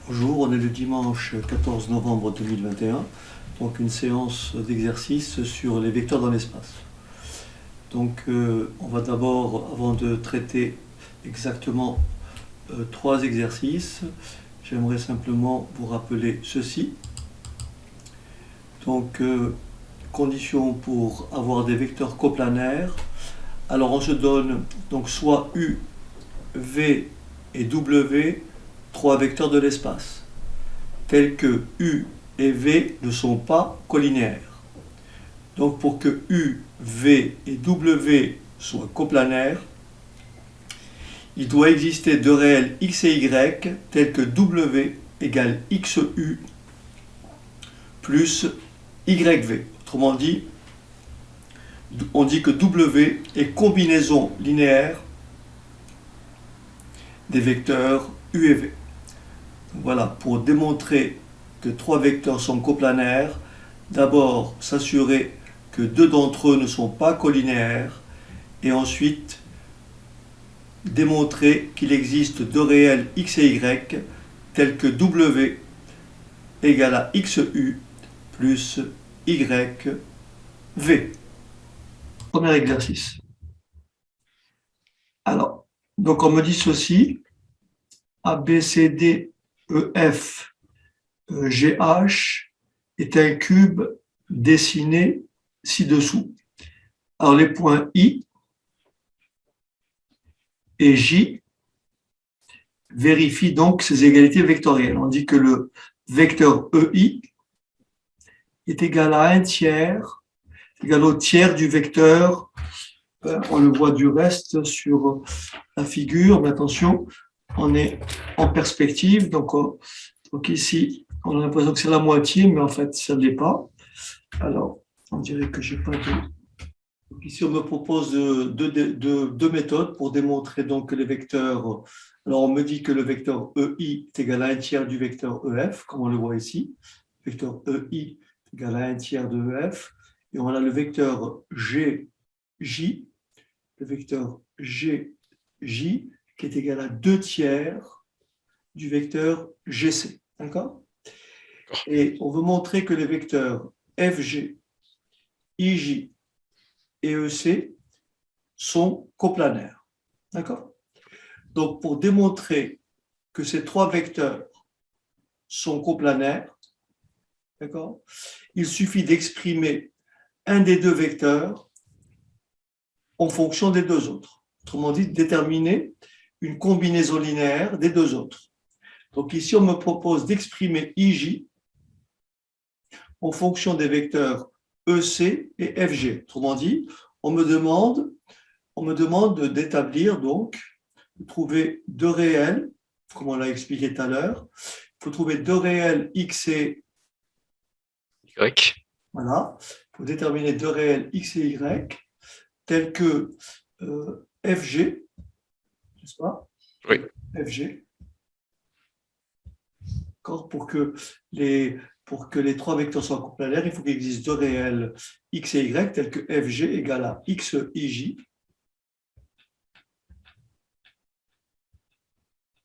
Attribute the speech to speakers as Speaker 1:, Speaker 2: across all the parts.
Speaker 1: Bonjour, on est le dimanche 14 novembre 2021, donc une séance d'exercice sur les vecteurs dans l'espace. Donc on va d'abord, avant de traiter exactement trois exercices, j'aimerais simplement vous rappeler ceci. Donc condition pour avoir des vecteurs coplanaires. Alors on se donne donc soit U, V et W, trois vecteurs de l'espace, tels que U et V ne sont pas collinéaires. Donc pour que U, V et W soient coplanaires, il doit exister deux réels x et y tels que W égale XU plus YV. Autrement dit, on dit que W est combinaison linéaire des vecteurs U et V. Voilà, pour démontrer que trois vecteurs sont coplanaires, d'abord s'assurer que deux d'entre eux ne sont pas collinéaires, et ensuite démontrer qu'il existe deux réels x et y tels que W égale à XU plus YV. Premier exercice. Alors, donc on me dit ceci, A, B, C, D, E, F, G, H est un cube dessiné ci-dessous. Alors les points I et J vérifient donc ces égalités vectorielles. On dit que le vecteur EI est égal à 1 tiers, égal au tiers du vecteur. On le voit du reste sur la figure, mais attention, on est en perspective, donc ici, on a l'impression que c'est la moitié, mais en fait, ça ne l'est pas. Alors, on dirait que j'ai pas de... Donc ici, on me propose deux méthodes pour démontrer donc que les vecteurs... Alors, on me dit que le vecteur EI est égal à 1 tiers du vecteur EF, comme on le voit ici. Le vecteur EI est égal à 1 tiers de EF. Et on a le vecteur GJ, le vecteur GJ, qui est égal à 2 tiers du vecteur GC. D'accord? Et on veut montrer que les vecteurs FG, IJ et EC sont coplanaires. D'accord? Donc, pour démontrer que ces trois vecteurs sont coplanaires, d'accord, il suffit d'exprimer un des deux vecteurs en fonction des deux autres. Autrement dit, déterminer une combinaison linéaire des deux autres. Donc ici, on me propose d'exprimer IJ en fonction des vecteurs EC et FG. Autrement dit, on me demande d'établir donc, de trouver deux réels, comme on l'a expliqué tout à l'heure. Il faut trouver deux réels x et
Speaker 2: Y.
Speaker 1: voilà, il faut déterminer deux réels x et y tels que FG, n'est-ce pas?
Speaker 2: Oui.
Speaker 1: FG, pour que les trois vecteurs soient coplanaires, il faut qu'il existe deux réels x et y tels que FG égale à XIJ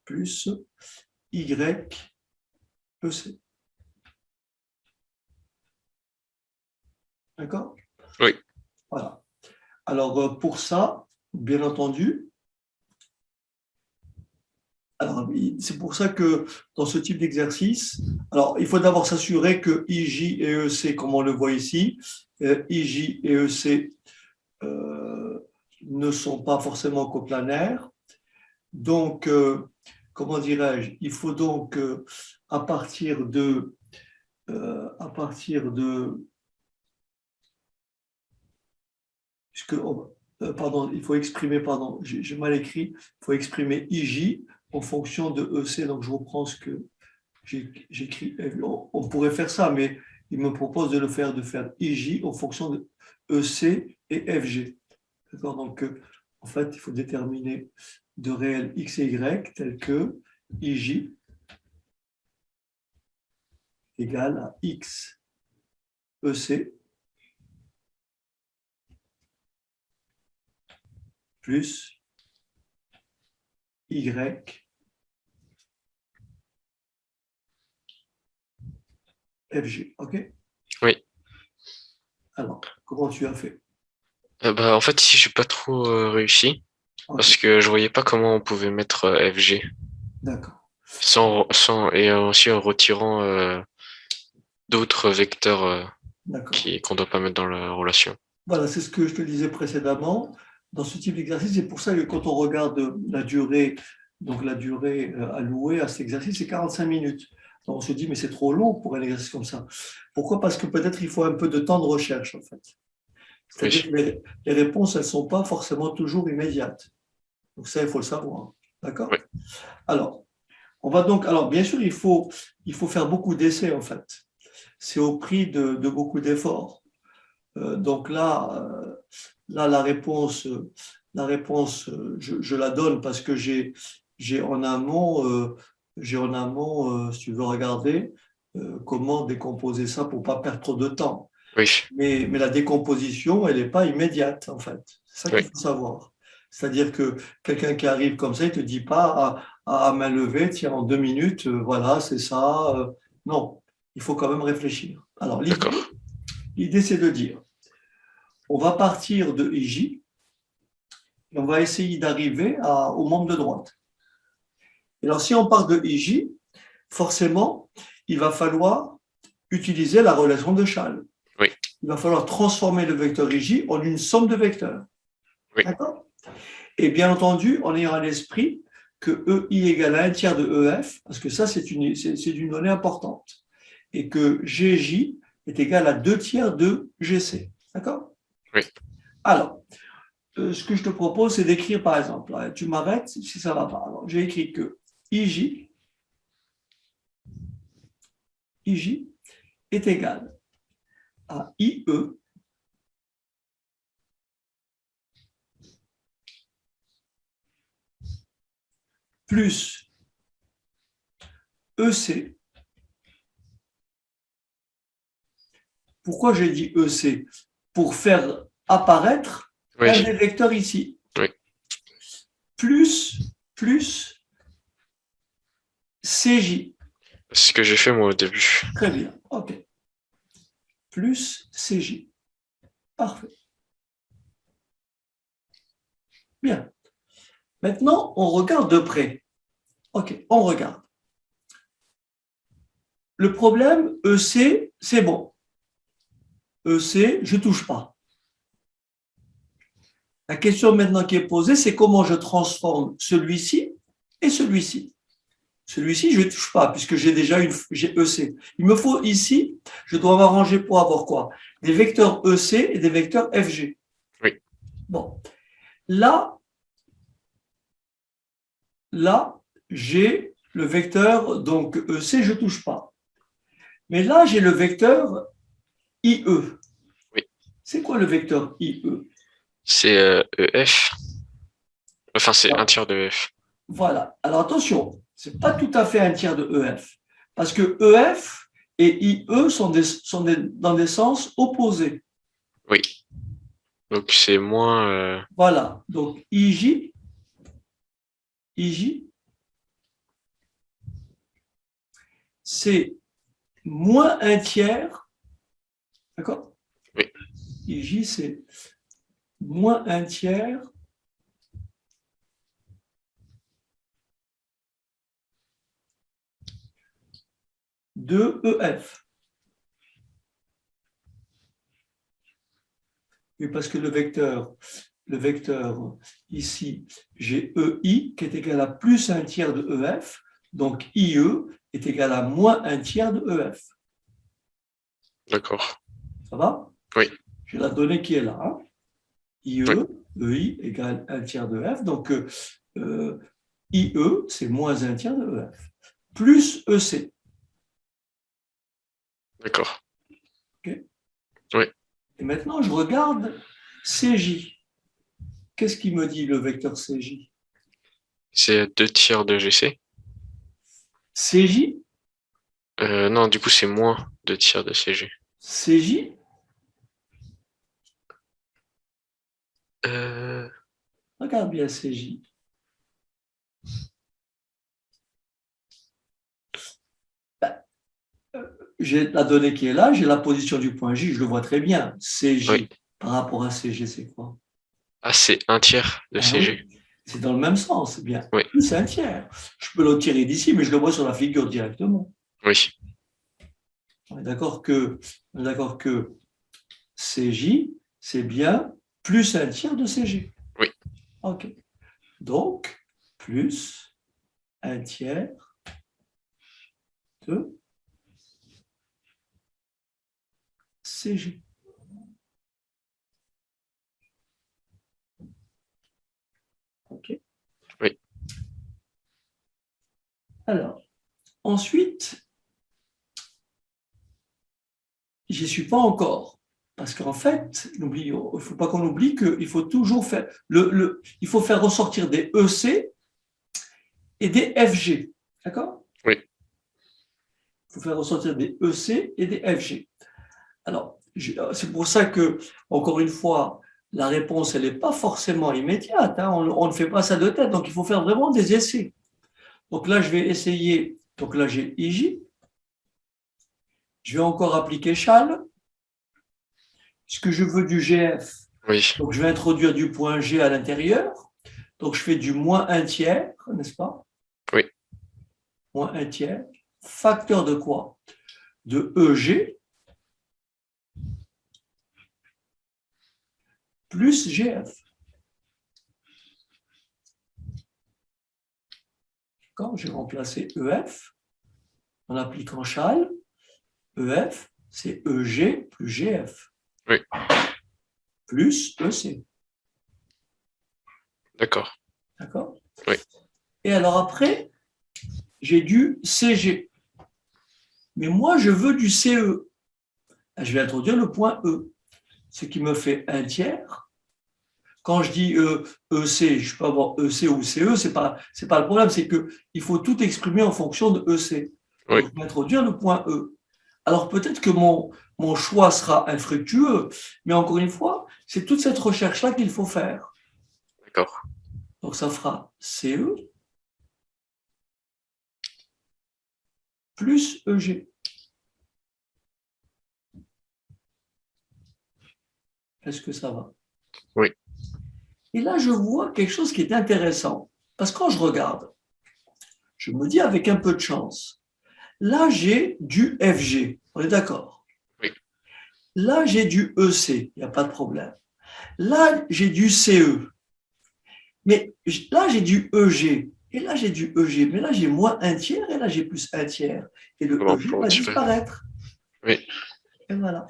Speaker 1: plus YEC. D'accord?
Speaker 2: Oui.
Speaker 1: Voilà. Alors, pour ça, bien entendu, alors, c'est pour ça que dans ce type d'exercice, alors il faut d'abord s'assurer que IJ et EC, comme on le voit ici, IJ et EC ne sont pas forcément coplanaires. Donc, comment dirais-je, il faut donc, à partir de, puisque, pardon, il faut exprimer, pardon, j'ai mal écrit, il faut exprimer IJ en fonction de EC, donc je reprends ce que j'écris. On pourrait faire ça, mais il me propose de faire IJ en fonction de EC et FG. D'accord? Donc, en fait, il faut déterminer de réels x et y tels que IJ égale à x EC plus y FG. OK?
Speaker 2: Oui.
Speaker 1: Alors, comment tu as fait?
Speaker 2: En fait, ici, j'ai pas trop réussi parce
Speaker 1: OK,
Speaker 2: que je voyais pas comment on pouvait mettre FG
Speaker 1: d'accord.
Speaker 2: et aussi en retirant d'autres vecteurs
Speaker 1: D'accord.
Speaker 2: qu'on doit pas mettre dans la relation.
Speaker 1: Voilà, c'est ce que je te disais précédemment. Dans ce type d'exercice, c'est pour ça que quand on regarde la durée, donc la durée allouée à cet exercice, c'est 45 minutes. Donc on se dit, mais c'est trop long pour un exercice comme ça. Pourquoi? Parce que peut-être il faut un peu de temps de recherche, en fait. C'est-à-dire
Speaker 2: Oui.
Speaker 1: que les réponses, elles ne sont pas forcément toujours immédiates. Donc ça, il faut le savoir. D'accord?
Speaker 2: Oui.
Speaker 1: Alors, on va donc, alors bien sûr, il faut faire beaucoup d'essais, en fait. C'est au prix de beaucoup d'efforts. Donc là, la réponse, je la donne parce que j'ai en amont, si tu veux regarder, comment décomposer ça pour pas perdre trop de temps.
Speaker 2: Oui.
Speaker 1: Mais la décomposition, elle n'est pas immédiate, en fait. C'est ça qu'il
Speaker 2: Oui.
Speaker 1: faut savoir. C'est-à-dire que quelqu'un qui arrive comme ça, il ne te dit pas à main levée, tiens, en 2 minutes, voilà, c'est ça. Non, il faut quand même réfléchir. Alors,
Speaker 2: D'accord.
Speaker 1: l'idée, c'est de dire, on va partir de IJ et on va essayer d'arriver au membre de droite. Et alors, si on part de IJ, forcément, il va falloir utiliser la relation de Chasles.
Speaker 2: Oui.
Speaker 1: Il va falloir transformer le vecteur IJ en une somme de vecteurs.
Speaker 2: Oui.
Speaker 1: D'accord? Et bien entendu, en ayant à l'esprit que EI égale à 1/3 de EF, parce que ça, c'est une donnée importante, et que GJ est égal à 2/3 de GC. D'accord?
Speaker 2: Oui.
Speaker 1: Alors, ce que je te propose, c'est d'écrire, par exemple, tu m'arrêtes si ça ne va pas. Alors, j'ai écrit que IJ est égal à IE plus EC. Pourquoi j'ai dit EC? Pour faire apparaître
Speaker 2: Oui.
Speaker 1: un des vecteurs ici.
Speaker 2: Oui.
Speaker 1: Plus CJ.
Speaker 2: C'est ce que j'ai fait moi au début.
Speaker 1: Très bien, OK. Plus CJ. Parfait. Bien. Maintenant, on regarde de près. OK, on regarde. Le problème, EC, c'est bon. EC, je ne touche pas. La question maintenant qui est posée, c'est comment je transforme celui-ci et celui-ci. Celui-ci, je ne touche pas, puisque j'ai déjà j'ai EC. Il me faut ici, je dois m'arranger pour avoir quoi? Des vecteurs EC et des vecteurs FG.
Speaker 2: Oui.
Speaker 1: Bon. Là, j'ai le vecteur, donc EC, je ne touche pas. Mais là, j'ai le vecteur IE.
Speaker 2: Oui.
Speaker 1: C'est quoi le vecteur IE?
Speaker 2: C'est EF. Enfin, c'est
Speaker 1: Voilà.
Speaker 2: 1/3 de F.
Speaker 1: Voilà. Alors attention, ce n'est pas tout à fait 1/3 de EF, parce que EF et IE sont dans des sens opposés.
Speaker 2: Oui. Donc c'est moins.
Speaker 1: Voilà. Donc IJ, c'est moins 1/3, d'accord?
Speaker 2: Oui.
Speaker 1: IJ, c'est moins 1/3 de EF. Oui, parce que le vecteur ici, j'ai EI qui est égal à plus 1/3 de EF, donc IE est égal à moins 1/3 de EF.
Speaker 2: D'accord.
Speaker 1: Ça va?
Speaker 2: Oui.
Speaker 1: J'ai la donnée qui est là. Hein? IE,
Speaker 2: Oui.
Speaker 1: EI égale 1/3 de EF, donc IE, c'est moins 1/3 de EF, plus EC.
Speaker 2: D'accord.
Speaker 1: Okay?
Speaker 2: Oui.
Speaker 1: Et maintenant, je regarde CJ. Qu'est-ce qu'il me dit le vecteur CJ?
Speaker 2: C'est 2/3 de GC.
Speaker 1: CJ,
Speaker 2: Non, du coup, c'est moins 2/3 de CG.
Speaker 1: CJ,
Speaker 2: Euh,
Speaker 1: regarde bien CJ. j'ai la donnée qui est là, j'ai la position du point J, je le vois très bien. CJ
Speaker 2: Oui.
Speaker 1: par rapport à CG, c'est quoi?
Speaker 2: Ah, c'est un tiers de
Speaker 1: Ah
Speaker 2: CG.
Speaker 1: oui, c'est dans le même sens, c'est bien.
Speaker 2: Oui,
Speaker 1: Plus un tiers. Je peux le tirer d'ici, mais je le vois sur la figure directement.
Speaker 2: oui,
Speaker 1: On est d'accord que CJ, c'est bien plus un tiers de CG.
Speaker 2: oui.
Speaker 1: OK. Donc, plus un tiers de CG. OK.
Speaker 2: Oui.
Speaker 1: Alors, ensuite, j'y suis pas encore. Parce qu'en fait, il ne faut pas qu'on oublie qu'il faut toujours faire il faut faire ressortir des EC et des FG. D'accord?
Speaker 2: Oui.
Speaker 1: Il faut faire ressortir des EC et des FG. Alors, c'est pour ça que, encore une fois, la réponse, elle n'est pas forcément immédiate. Hein. On ne fait pas ça de tête. Donc, il faut faire vraiment des essais. Donc là, je vais essayer. Donc là, j'ai IJ. Je vais encore appliquer Chal. Puisque je veux du GF,
Speaker 2: Oui.
Speaker 1: donc je vais introduire du point G à l'intérieur. Donc je fais du moins un tiers, n'est-ce pas?
Speaker 2: Oui.
Speaker 1: Moins un tiers. Facteur de quoi? De EG plus GF. Quand j'ai remplacé EF en appliquant Chal, EF, c'est EG plus GF.
Speaker 2: Oui.
Speaker 1: Plus EC.
Speaker 2: D'accord.
Speaker 1: D'accord?
Speaker 2: Oui.
Speaker 1: Et alors après, j'ai du CG. Mais moi, je veux du CE. Je vais introduire le point E, ce qui me fait un tiers. Quand je dis EC, je peux avoir EC ou CE, c'est pas le problème, c'est qu'il faut tout exprimer en fonction de EC.
Speaker 2: Oui.
Speaker 1: Donc, je vais introduire le point E. Alors peut-être que mon choix sera infructueux, mais encore une fois, c'est toute cette recherche-là qu'il faut faire.
Speaker 2: D'accord.
Speaker 1: Donc ça fera CE plus EG. Est-ce que ça va?
Speaker 2: Oui.
Speaker 1: Et là, je vois quelque chose qui est intéressant. Parce que quand je regarde, je me dis avec un peu de chance, là, j'ai du FG. On est d'accord?
Speaker 2: Oui.
Speaker 1: Là, j'ai du EC. Il n'y a pas de problème. Là, j'ai du CE. Mais là, j'ai du EG. Et là, j'ai du EG. Mais là, j'ai moins un tiers. Et là, j'ai plus un tiers. Et le
Speaker 2: Comment
Speaker 1: EG
Speaker 2: pour
Speaker 1: va
Speaker 2: disparaître?
Speaker 1: disparaître.
Speaker 2: Oui.
Speaker 1: Et voilà.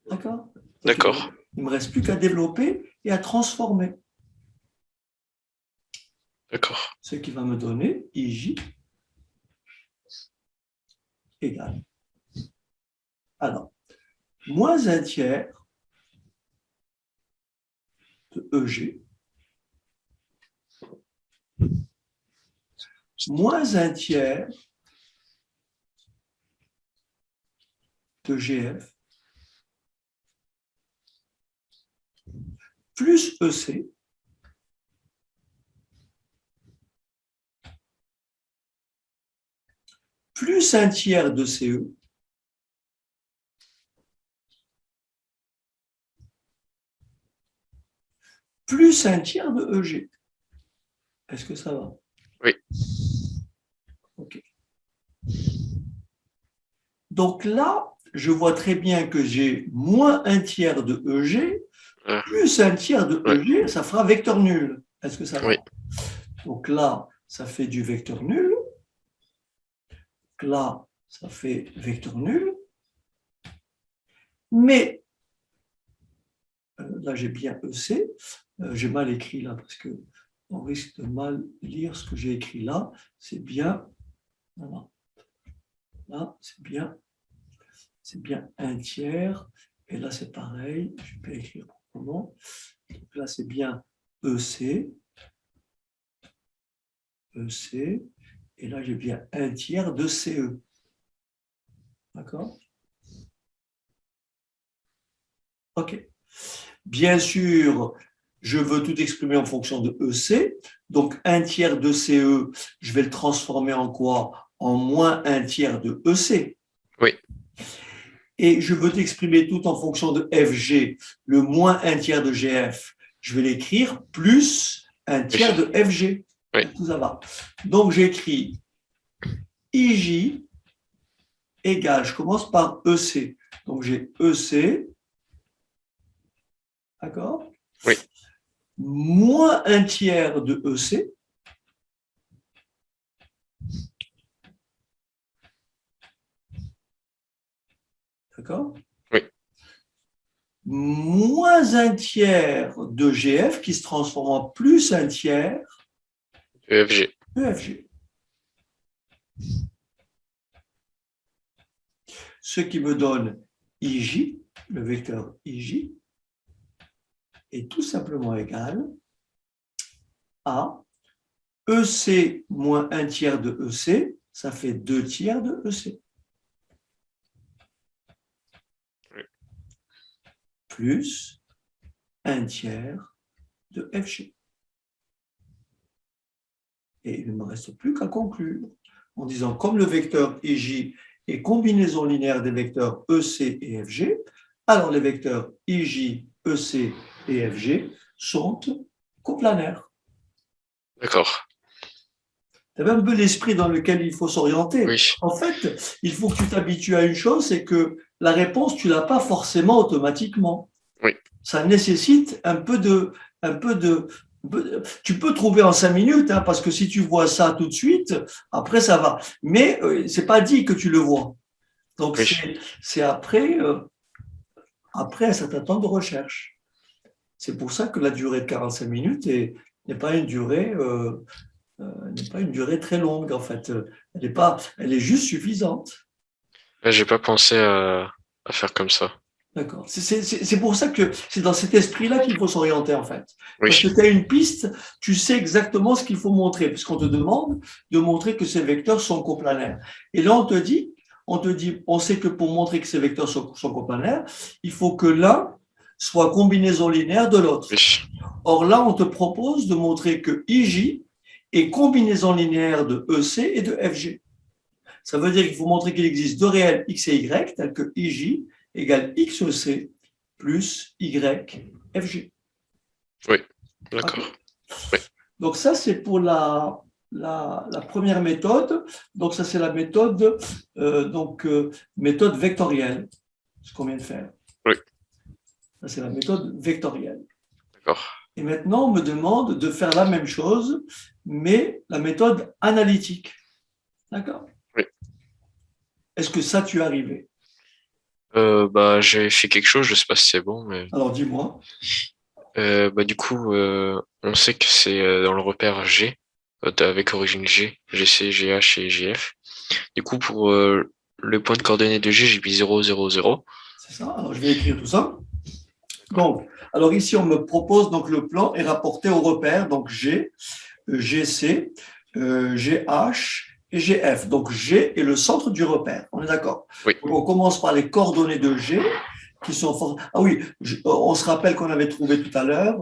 Speaker 1: D'accord?
Speaker 2: D'accord.
Speaker 1: Il ne me reste plus qu'à développer et à transformer.
Speaker 2: D'accord.
Speaker 1: Ce qui va me donner IJ égale. Alors, moins un tiers de EG moins un tiers de GF plus EC plus un tiers de CE plus un tiers de EG. Est-ce que ça va?
Speaker 2: Oui.
Speaker 1: OK. Donc là, je vois très bien que j'ai moins un tiers de EG plus un tiers de
Speaker 2: Ouais.
Speaker 1: EG, ça fera vecteur nul. Est-ce que ça va?
Speaker 2: Oui.
Speaker 1: Donc là, ça fait du vecteur nul. Donc là, ça fait vecteur nul. Mais là, j'ai bien EC. J'ai mal écrit là parce que on risque de mal lire ce que j'ai écrit là. C'est bien. Voilà. Là, c'est bien un tiers. Et là, c'est pareil. Je peux écrire proprement. Donc là, c'est bien EC. EC. Et là, j'ai bien un tiers de CE. D'accord? OK. Bien sûr, je veux tout exprimer en fonction de EC. Donc, un tiers de CE, je vais le transformer en quoi? En moins un tiers de EC.
Speaker 2: Oui.
Speaker 1: et je veux t'exprimer tout en fonction de FG, le moins un tiers de GF, je vais l'écrire plus un tiers de FG.
Speaker 2: Oui.
Speaker 1: Tout ça va. Donc, j'écris IJ égale, je commence par EC. Donc, j'ai EC, d'accord?
Speaker 2: Oui.
Speaker 1: Moins un tiers de EC. D'accord?
Speaker 2: Oui.
Speaker 1: Moins un tiers de GF qui se transforme en plus un tiers
Speaker 2: EFG.
Speaker 1: EFG. Ce qui me donne IJ, le vecteur IJ, est tout simplement égal à EC moins un tiers de EC, ça fait 2 tiers de EC.
Speaker 2: Oui.
Speaker 1: Plus un tiers de FG. Et il ne me reste plus qu'à conclure en disant, comme le vecteur IJ est combinaison linéaire des vecteurs EC et FG, alors les vecteurs IJ, EC et FG sont coplanaires.
Speaker 2: D'accord.
Speaker 1: Tu as un peu l'esprit dans lequel il faut s'orienter.
Speaker 2: Oui.
Speaker 1: En fait, il faut que tu t'habitues à une chose, c'est que la réponse, tu ne l'as pas forcément automatiquement.
Speaker 2: Oui.
Speaker 1: Ça nécessite un peu de. Tu peux trouver en 5 minutes, hein, parce que si tu vois ça tout de suite, après ça va. Mais ce n'est pas dit que tu le vois. Donc
Speaker 2: Oui.
Speaker 1: c'est après un certain temps de recherche. C'est pour ça que la durée de 45 minutes n'est pas une durée. N'est pas une durée très longue, en fait. Elle est juste suffisante.
Speaker 2: J'ai pas pensé à faire comme ça.
Speaker 1: D'accord. C'est pour ça que c'est dans cet esprit-là qu'il faut s'orienter, en fait.
Speaker 2: Oui.
Speaker 1: Parce que tu as une piste, tu sais exactement ce qu'il faut montrer, puisqu'on te demande de montrer que ces vecteurs sont coplanaires. Et là, on sait que pour montrer que ces vecteurs sont coplanaires, il faut que l'un soit combinaison linéaire de l'autre.
Speaker 2: Oui.
Speaker 1: Or là, on te propose de montrer que IJ est combinaison linéaire de EC et de FG. Ça veut dire qu'il faut montrer qu'il existe deux réels X et Y, tels que IJ égale XEC plus YFG.
Speaker 2: Oui, d'accord.
Speaker 1: Okay.
Speaker 2: Oui.
Speaker 1: Donc ça, c'est pour la première méthode. Donc ça, c'est la méthode, méthode vectorielle, ce qu'on vient de faire.
Speaker 2: Oui.
Speaker 1: Ça, c'est la méthode vectorielle.
Speaker 2: D'accord.
Speaker 1: Et maintenant, on me demande de faire la même chose, mais la méthode analytique. D'accord?
Speaker 2: Oui.
Speaker 1: Est-ce que ça, tu es arrivé?
Speaker 2: J'ai fait quelque chose, je sais pas si c'est bon, mais
Speaker 1: Alors, dis-moi.
Speaker 2: du coup, on sait que c'est dans le repère G, avec origine G, GC, GH et GF. Du coup, pour le point de coordonnées de G, j'ai mis 0, 0, 0.
Speaker 1: C'est ça. Alors, je vais écrire tout ça. Donc, alors ici, on me propose, donc le plan est rapporté au repère, donc G, GC, GH et GF. Donc, G est le centre du repère. On est d'accord?
Speaker 2: Oui.
Speaker 1: Donc, on commence par les coordonnées de G, qui sont... Ah oui, on se rappelle qu'on avait trouvé tout à l'heure,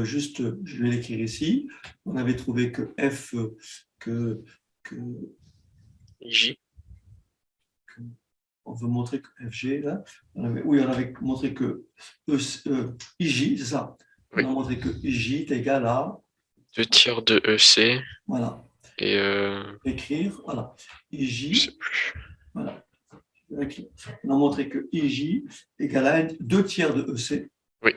Speaker 1: juste, je vais l'écrire ici, on avait trouvé que F, que
Speaker 2: IJ.
Speaker 1: on veut montrer que FG, là, on avait montré que IJ, c'est ça.
Speaker 2: Oui.
Speaker 1: On a montré que IJ est égal à
Speaker 2: 2 tiers de EC.
Speaker 1: Voilà.
Speaker 2: Et
Speaker 1: écrire, voilà.
Speaker 2: je
Speaker 1: IJ,
Speaker 2: sais plus.
Speaker 1: voilà. On a montré que IJ égale à 2 tiers de EC.
Speaker 2: Oui.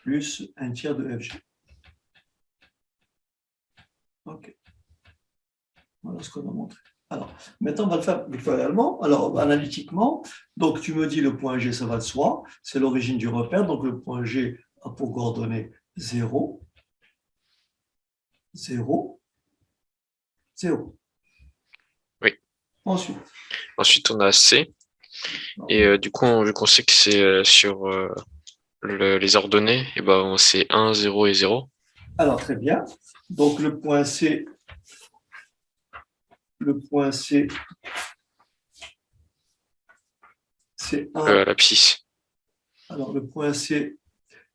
Speaker 1: Plus 1 tiers de FG. OK. Voilà ce qu'on a montré. Alors, maintenant, on va le faire vectoriellement. Alors, analytiquement, donc tu me dis le point G, ça va de soi, c'est l'origine du repère. Donc, le point G a pour coordonnées 0, 0, 0.
Speaker 2: Oui.
Speaker 1: Ensuite,
Speaker 2: on a C. Et du coup, vu qu'on sait que c'est sur les ordonnées, et ben, c'est 1, 0 et 0.
Speaker 1: Alors, très bien. Donc, le point C, c'est 1.
Speaker 2: L'abscisse.
Speaker 1: Alors, le point C,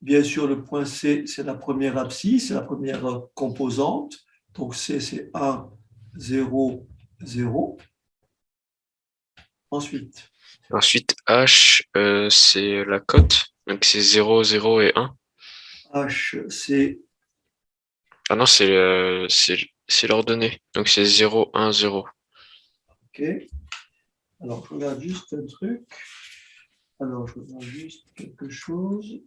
Speaker 1: bien sûr, le point C, c'est la première abscisse, c'est la première composante. Donc C, c'est 1, 0, 0. Ensuite,
Speaker 2: Ensuite, H, c'est la cote. Donc, c'est 0, 0 et 1.
Speaker 1: H, c'est
Speaker 2: Ah non, c'est l'ordonnée. Donc, c'est 0, 1, 0.
Speaker 1: OK. Alors, je regarde juste un truc. Alors, je regarde juste quelque chose.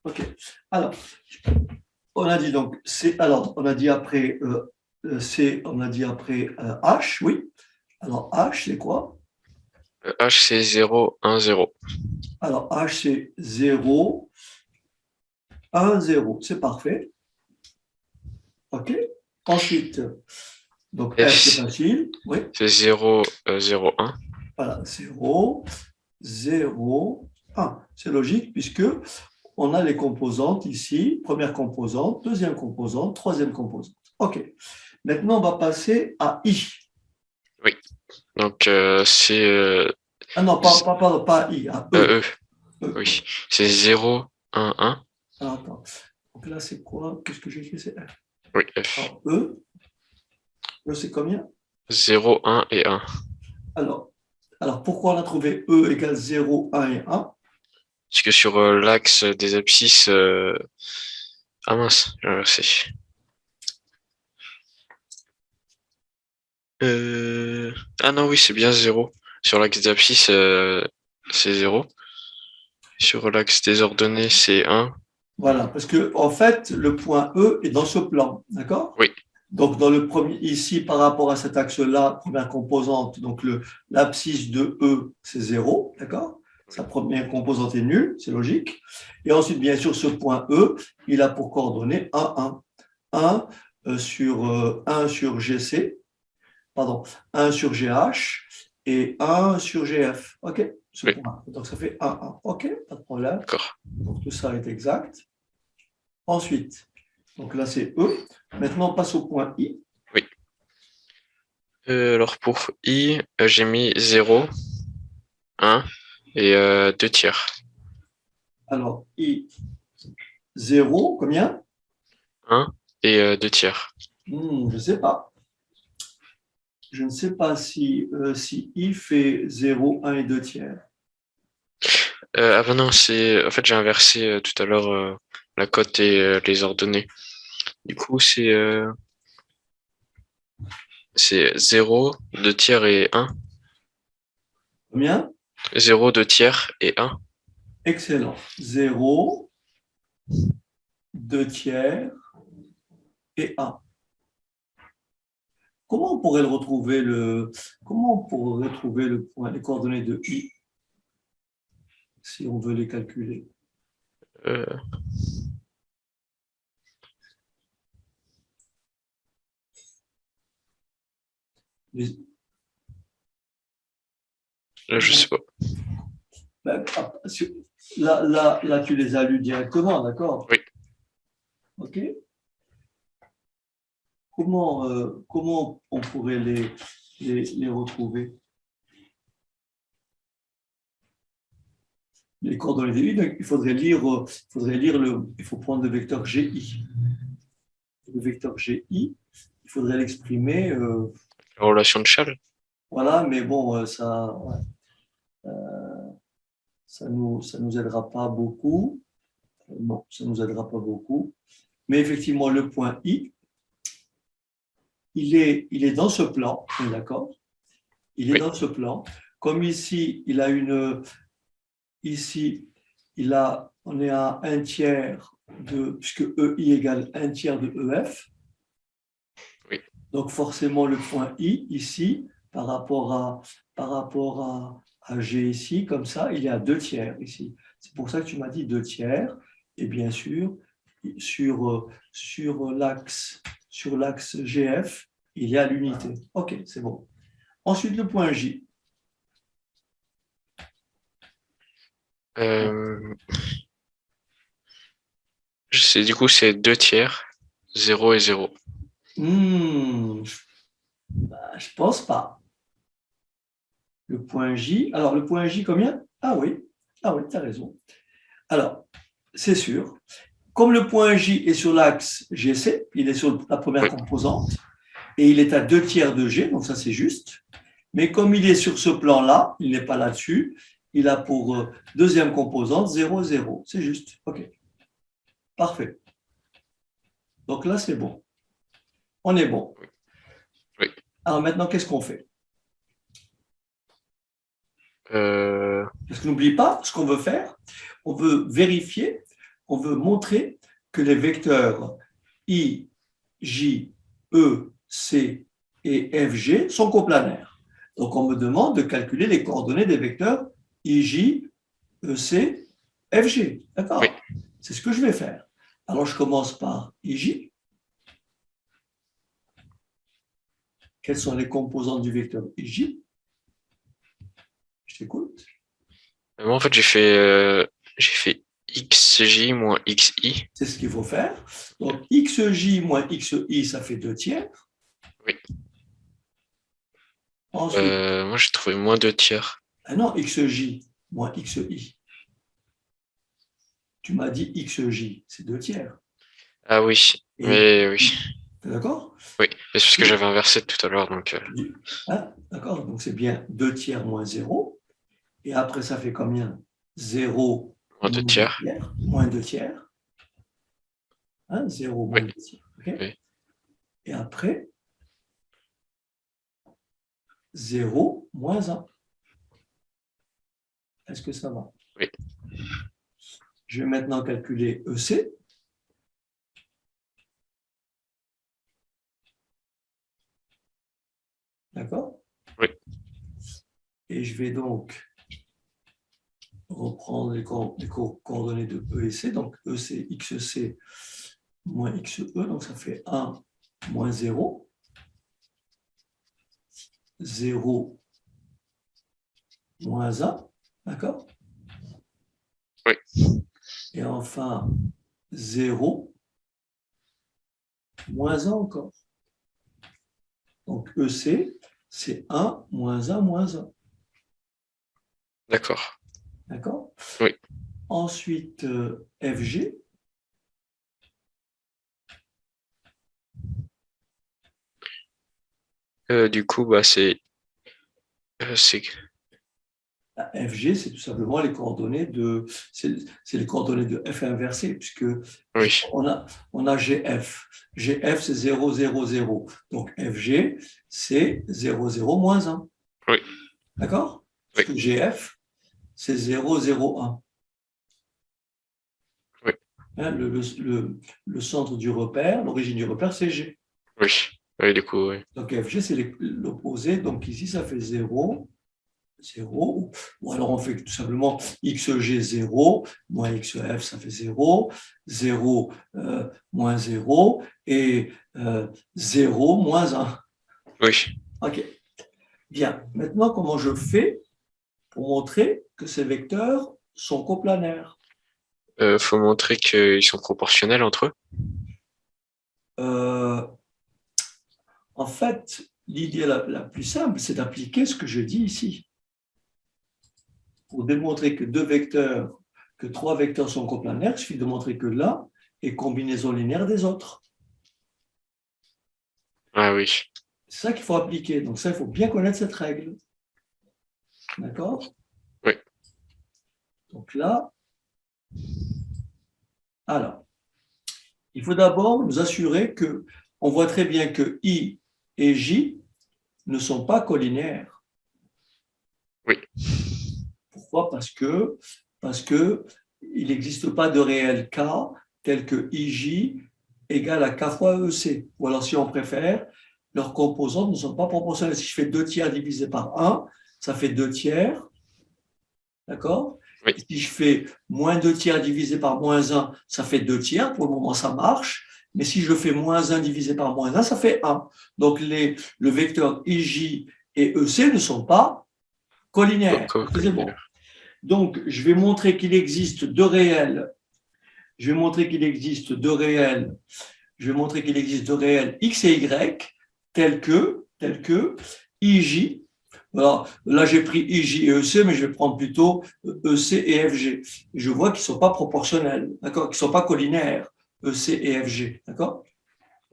Speaker 1: OK. Alors, on a dit donc, alors, on a dit après on a dit après H, oui. Alors, H, c'est quoi?
Speaker 2: H, c'est 0, 1, 0.
Speaker 1: Alors, H, c'est 0, 1, 0. C'est parfait. OK. Ensuite, donc
Speaker 2: F,
Speaker 1: F, c'est facile. Oui.
Speaker 2: c'est 0, 0, 1.
Speaker 1: Voilà, 0, 0, 1. C'est logique puisque on a les composantes ici. Première composante, deuxième composante, troisième composante. OK. Maintenant, on va passer à I.
Speaker 2: Oui. Donc, c'est
Speaker 1: Ah non, pas I, à E.
Speaker 2: E.
Speaker 1: E.
Speaker 2: Oui. C'est 0, 1, 1.
Speaker 1: Alors, attends. Donc là, c'est quoi? Qu'est-ce que j'ai écrit? C'est F.
Speaker 2: Oui, F.
Speaker 1: Alors, E. E, c'est combien?
Speaker 2: 0, 1 et 1.
Speaker 1: Alors, pourquoi on a trouvé E égale 0, 1 et 1?
Speaker 2: Parce que sur l'axe des abscisses. Ah mince, j'ai inversé. Ah non, oui, c'est bien 0. Sur l'axe des abscisses, c'est 0. Sur l'axe des ordonnées, c'est 1.
Speaker 1: Voilà, parce que en fait, le point E est dans ce plan, d'accord?
Speaker 2: Oui,
Speaker 1: Donc, dans le premier, ici, par rapport à cet axe-là, première composante, donc l'abscisse de E, c'est 0, d'accord? Sa première composante est nulle, c'est logique. Et ensuite, bien sûr, ce point E, il a pour coordonnée 1, 1. 1 sur GC, pardon, 1 sur GH et 1 sur GF. OK? Ce
Speaker 2: oui,
Speaker 1: point. Donc, ça fait 1, 1. OK? Pas de problème.
Speaker 2: d'accord.
Speaker 1: Donc, tout ça est exact. Ensuite, donc là, c'est E. Maintenant, on passe au point I.
Speaker 2: Oui. Alors pour I, j'ai mis 0, 1 et 2 tiers.
Speaker 1: Alors, I, 0, combien?
Speaker 2: 1 et 2 tiers.
Speaker 1: Je ne sais pas. Je ne sais pas si I fait 0, 1 et 2 tiers.
Speaker 2: Ah ben non, en fait, j'ai inversé tout à l'heure la cote et les ordonnées. Du coup, c'est 0, 2 tiers et 1.
Speaker 1: Combien?
Speaker 2: 0, 2 tiers et 1.
Speaker 1: Excellent. 0, 2 tiers et 1. Comment on pourrait retrouver le point, les coordonnées de I si on veut les calculer?
Speaker 2: Euh,
Speaker 1: Les-
Speaker 2: Là, je sais pas.
Speaker 1: ben, là, tu les as lus directement, d'accord?
Speaker 2: Oui.
Speaker 1: OK. Comment on pourrait les retrouver? Les coordonnées de I, donc il faut prendre le vecteur GI. Le vecteur GI, il faudrait l'exprimer,
Speaker 2: La relation de Chasles.
Speaker 1: voilà, mais bon, ça, ouais, ça nous aidera pas beaucoup. Non, ça nous aidera pas beaucoup. Mais effectivement, le point I, il est dans ce plan, on est d'accord? Il est
Speaker 2: Oui,
Speaker 1: dans ce plan. Comme ici, ici, on est à 1 tiers puisque EI égale 1 tiers de EF.
Speaker 2: oui,
Speaker 1: Donc forcément, le point I, ici, par rapport à G ici, comme ça, il est à 2 tiers ici. C'est pour ça que tu m'as dit 2 tiers. Et bien sûr, sur l'axe GF, il y a l'unité. OK, c'est bon. Ensuite, le point J.
Speaker 2: Euh, du coup, c'est 2 tiers, 0 et 0.
Speaker 1: Je pense pas. Le point J. Alors, le point J, combien? Ah oui, tu as raison. Alors, c'est sûr. Comme le point J est sur l'axe GC, il est sur la première composante, et il est à 2/3 de G, donc ça c'est juste. Mais comme il est sur ce plan-là, il n'est pas là-dessus, il a pour deuxième composante 0, 0. C'est juste. OK. Parfait. Donc là, c'est bon. On est bon.
Speaker 2: Oui.
Speaker 1: Alors maintenant, qu'est-ce qu'on fait? Parce que n'oublie pas ce qu'on veut faire. On veut vérifier, on veut montrer que les vecteurs I, J, E, C et FG sont coplanaires. Donc, on me demande de calculer les coordonnées des vecteurs I, J, E, C, FG. D'accord?
Speaker 2: Oui.
Speaker 1: C'est ce que je vais faire. Alors, je commence par IJ. Quelles sont les composantes du vecteur IJ? Je t'écoute.
Speaker 2: Moi, en fait, j'ai fait xj moins xi.
Speaker 1: C'est ce qu'il faut faire. Donc, xj moins xi, ça fait 2/3.
Speaker 2: Oui.
Speaker 1: Ensuite,
Speaker 2: moi, j'ai trouvé moins 2/3.
Speaker 1: Ah non, xj moins xi. Tu m'as dit xj, c'est 2/3.
Speaker 2: Ah oui, mais oui.
Speaker 1: T'es d'accord?
Speaker 2: Oui, c'est parce que j'avais inversé tout à l'heure. Donc,
Speaker 1: d'accord, donc c'est bien 2/3 moins 0. Et après, ça fait combien? 0
Speaker 2: moins 2/3.
Speaker 1: Moins 2/3. 0 moins 2/3. Okay?
Speaker 2: Oui.
Speaker 1: Et après, 0 moins 1. Est-ce que ça va?
Speaker 2: Oui.
Speaker 1: Je vais maintenant calculer EC. D'accord?
Speaker 2: Oui.
Speaker 1: Et je vais donc reprendre les coordonnées de E et C. Donc, E, c'est XC moins XE. Donc, ça fait 1 moins 0. 0 moins 1. D'accord?
Speaker 2: Oui.
Speaker 1: Et enfin, 0 moins 1 encore. Donc, EC, c'est 1 moins 1 moins 1.
Speaker 2: D'accord.
Speaker 1: D'accord?
Speaker 2: Oui.
Speaker 1: Ensuite, FG.
Speaker 2: Du coup, bah, c'est
Speaker 1: FG, c'est tout simplement les coordonnées de, c'est les coordonnées de F inversées, puisque
Speaker 2: oui.
Speaker 1: on a GF. GF, c'est 0, 0, 0. Donc FG, c'est 0, 0, moins 1.
Speaker 2: Oui.
Speaker 1: D'accord?
Speaker 2: Oui.
Speaker 1: Parce que GF, c'est 0, 0, 1.
Speaker 2: Oui.
Speaker 1: Hein, le centre du repère, l'origine du repère, c'est G.
Speaker 2: Oui. Oui, du coup, oui.
Speaker 1: Donc FG, c'est l'opposé. Donc ici, ça fait 0, 0. Ou alors on fait tout simplement xg 0 moins xf, ça fait 0, 0 moins 0 et 0 moins 1.
Speaker 2: Oui.
Speaker 1: OK. Bien. Maintenant, comment je fais pour montrer que ces vecteurs sont coplanaires?
Speaker 2: Faut montrer qu'ils sont proportionnels entre eux.
Speaker 1: En fait, l'idée la plus simple, c'est d'appliquer ce que je dis ici. Pour démontrer que 3 vecteurs sont coplanaires, il suffit de montrer que l'un est combinaison linéaire des autres.
Speaker 2: Ah oui.
Speaker 1: C'est ça qu'il faut appliquer. Donc ça, il faut bien connaître cette règle. D'accord?
Speaker 2: Oui.
Speaker 1: Donc là, alors, il faut d'abord nous assurer que on voit très bien que I et J ne sont pas collinéaires.
Speaker 2: Oui.
Speaker 1: Pourquoi? Parce que il n'existe pas de réel K tel que IJ égale à K fois EC. Ou alors, si on préfère, leurs composantes ne sont pas proportionnelles. Si je fais 2/3 divisé par 1, ça fait 2/3. D'accord?
Speaker 2: Oui.
Speaker 1: Si je fais moins 2/3 divisé par moins 1, ça fait 2/3. Pour le moment, ça marche. Mais si je fais moins 1 divisé par moins 1, ça fait 1. Donc, le vecteur IJ et EC ne sont pas collinéaires. C'est bon. Donc, je vais montrer qu'il existe deux réels. Je vais montrer qu'il existe deux réels. je vais montrer qu'il existe deux réels x et y tels que IJ. Alors, là, j'ai pris IJ et EC, mais je vais prendre plutôt EC et FG. Je vois qu'ils ne sont pas proportionnels, d'accord, qu'ils ne sont pas collinaires, EC et FG, d'accord.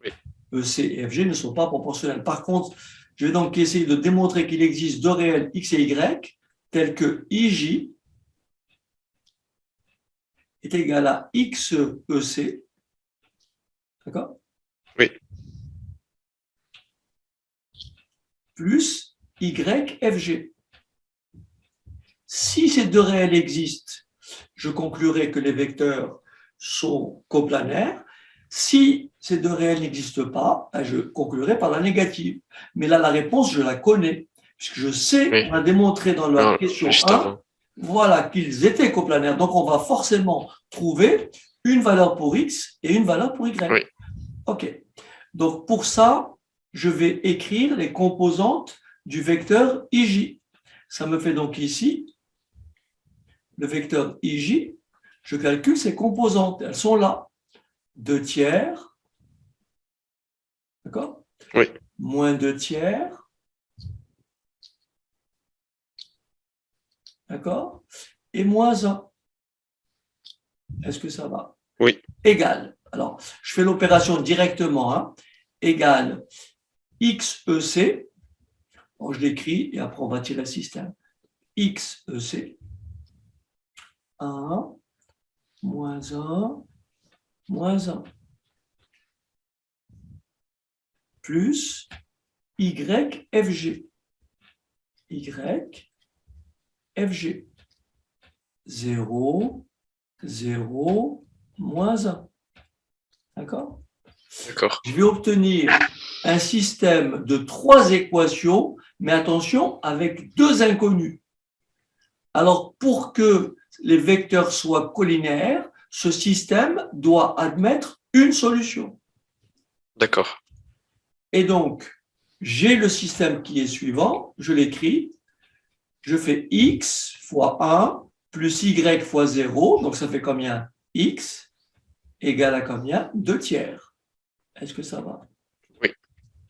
Speaker 2: Oui.
Speaker 1: EC et FG ne sont pas proportionnels. Par contre, je vais donc essayer de démontrer qu'il existe deux réels x et y tels que IJ est égal à XEC, d'accord,
Speaker 2: Oui.
Speaker 1: plus YFG. Si ces deux réels existent, je conclurai que les vecteurs sont coplanaires. Si ces deux réels n'existent pas, je conclurai par la négative. Mais là, la réponse, je la connais, puisque je sais,
Speaker 2: Oui.
Speaker 1: on a démontré dans la
Speaker 2: Non,
Speaker 1: question
Speaker 2: juste
Speaker 1: 1,
Speaker 2: avant.
Speaker 1: voilà, qu'ils étaient coplanaires. Donc, on va forcément trouver une valeur pour x et une valeur pour y.
Speaker 2: Oui.
Speaker 1: OK. Donc, pour ça, je vais écrire les composantes du vecteur IJ. Ça me fait donc ici le vecteur IJ. Je calcule ses composantes. Elles sont là. 2 tiers. D'accord?
Speaker 2: Oui.
Speaker 1: Moins 2 tiers. D'accord? Et moins 1. Est-ce que ça va?
Speaker 2: Oui.
Speaker 1: Égal. Alors, je fais l'opération directement. Hein. Égal XEC. Bon, je l'écris et après on va tirer le système. XEC. 1, moins 1, moins 1. Plus YFG. YFG. 0, 0, moins 1. D'accord?
Speaker 2: D'accord.
Speaker 1: Je vais obtenir un système de 3 équations, mais attention, avec 2 inconnus. Alors, pour que les vecteurs soient collinaires, ce système doit admettre une solution.
Speaker 2: D'accord.
Speaker 1: Et donc, j'ai le système qui est suivant, je l'écris, je fais x fois 1 plus y fois 0, donc ça fait combien? X égale à combien? 2 tiers. Est-ce que ça va?
Speaker 2: Oui.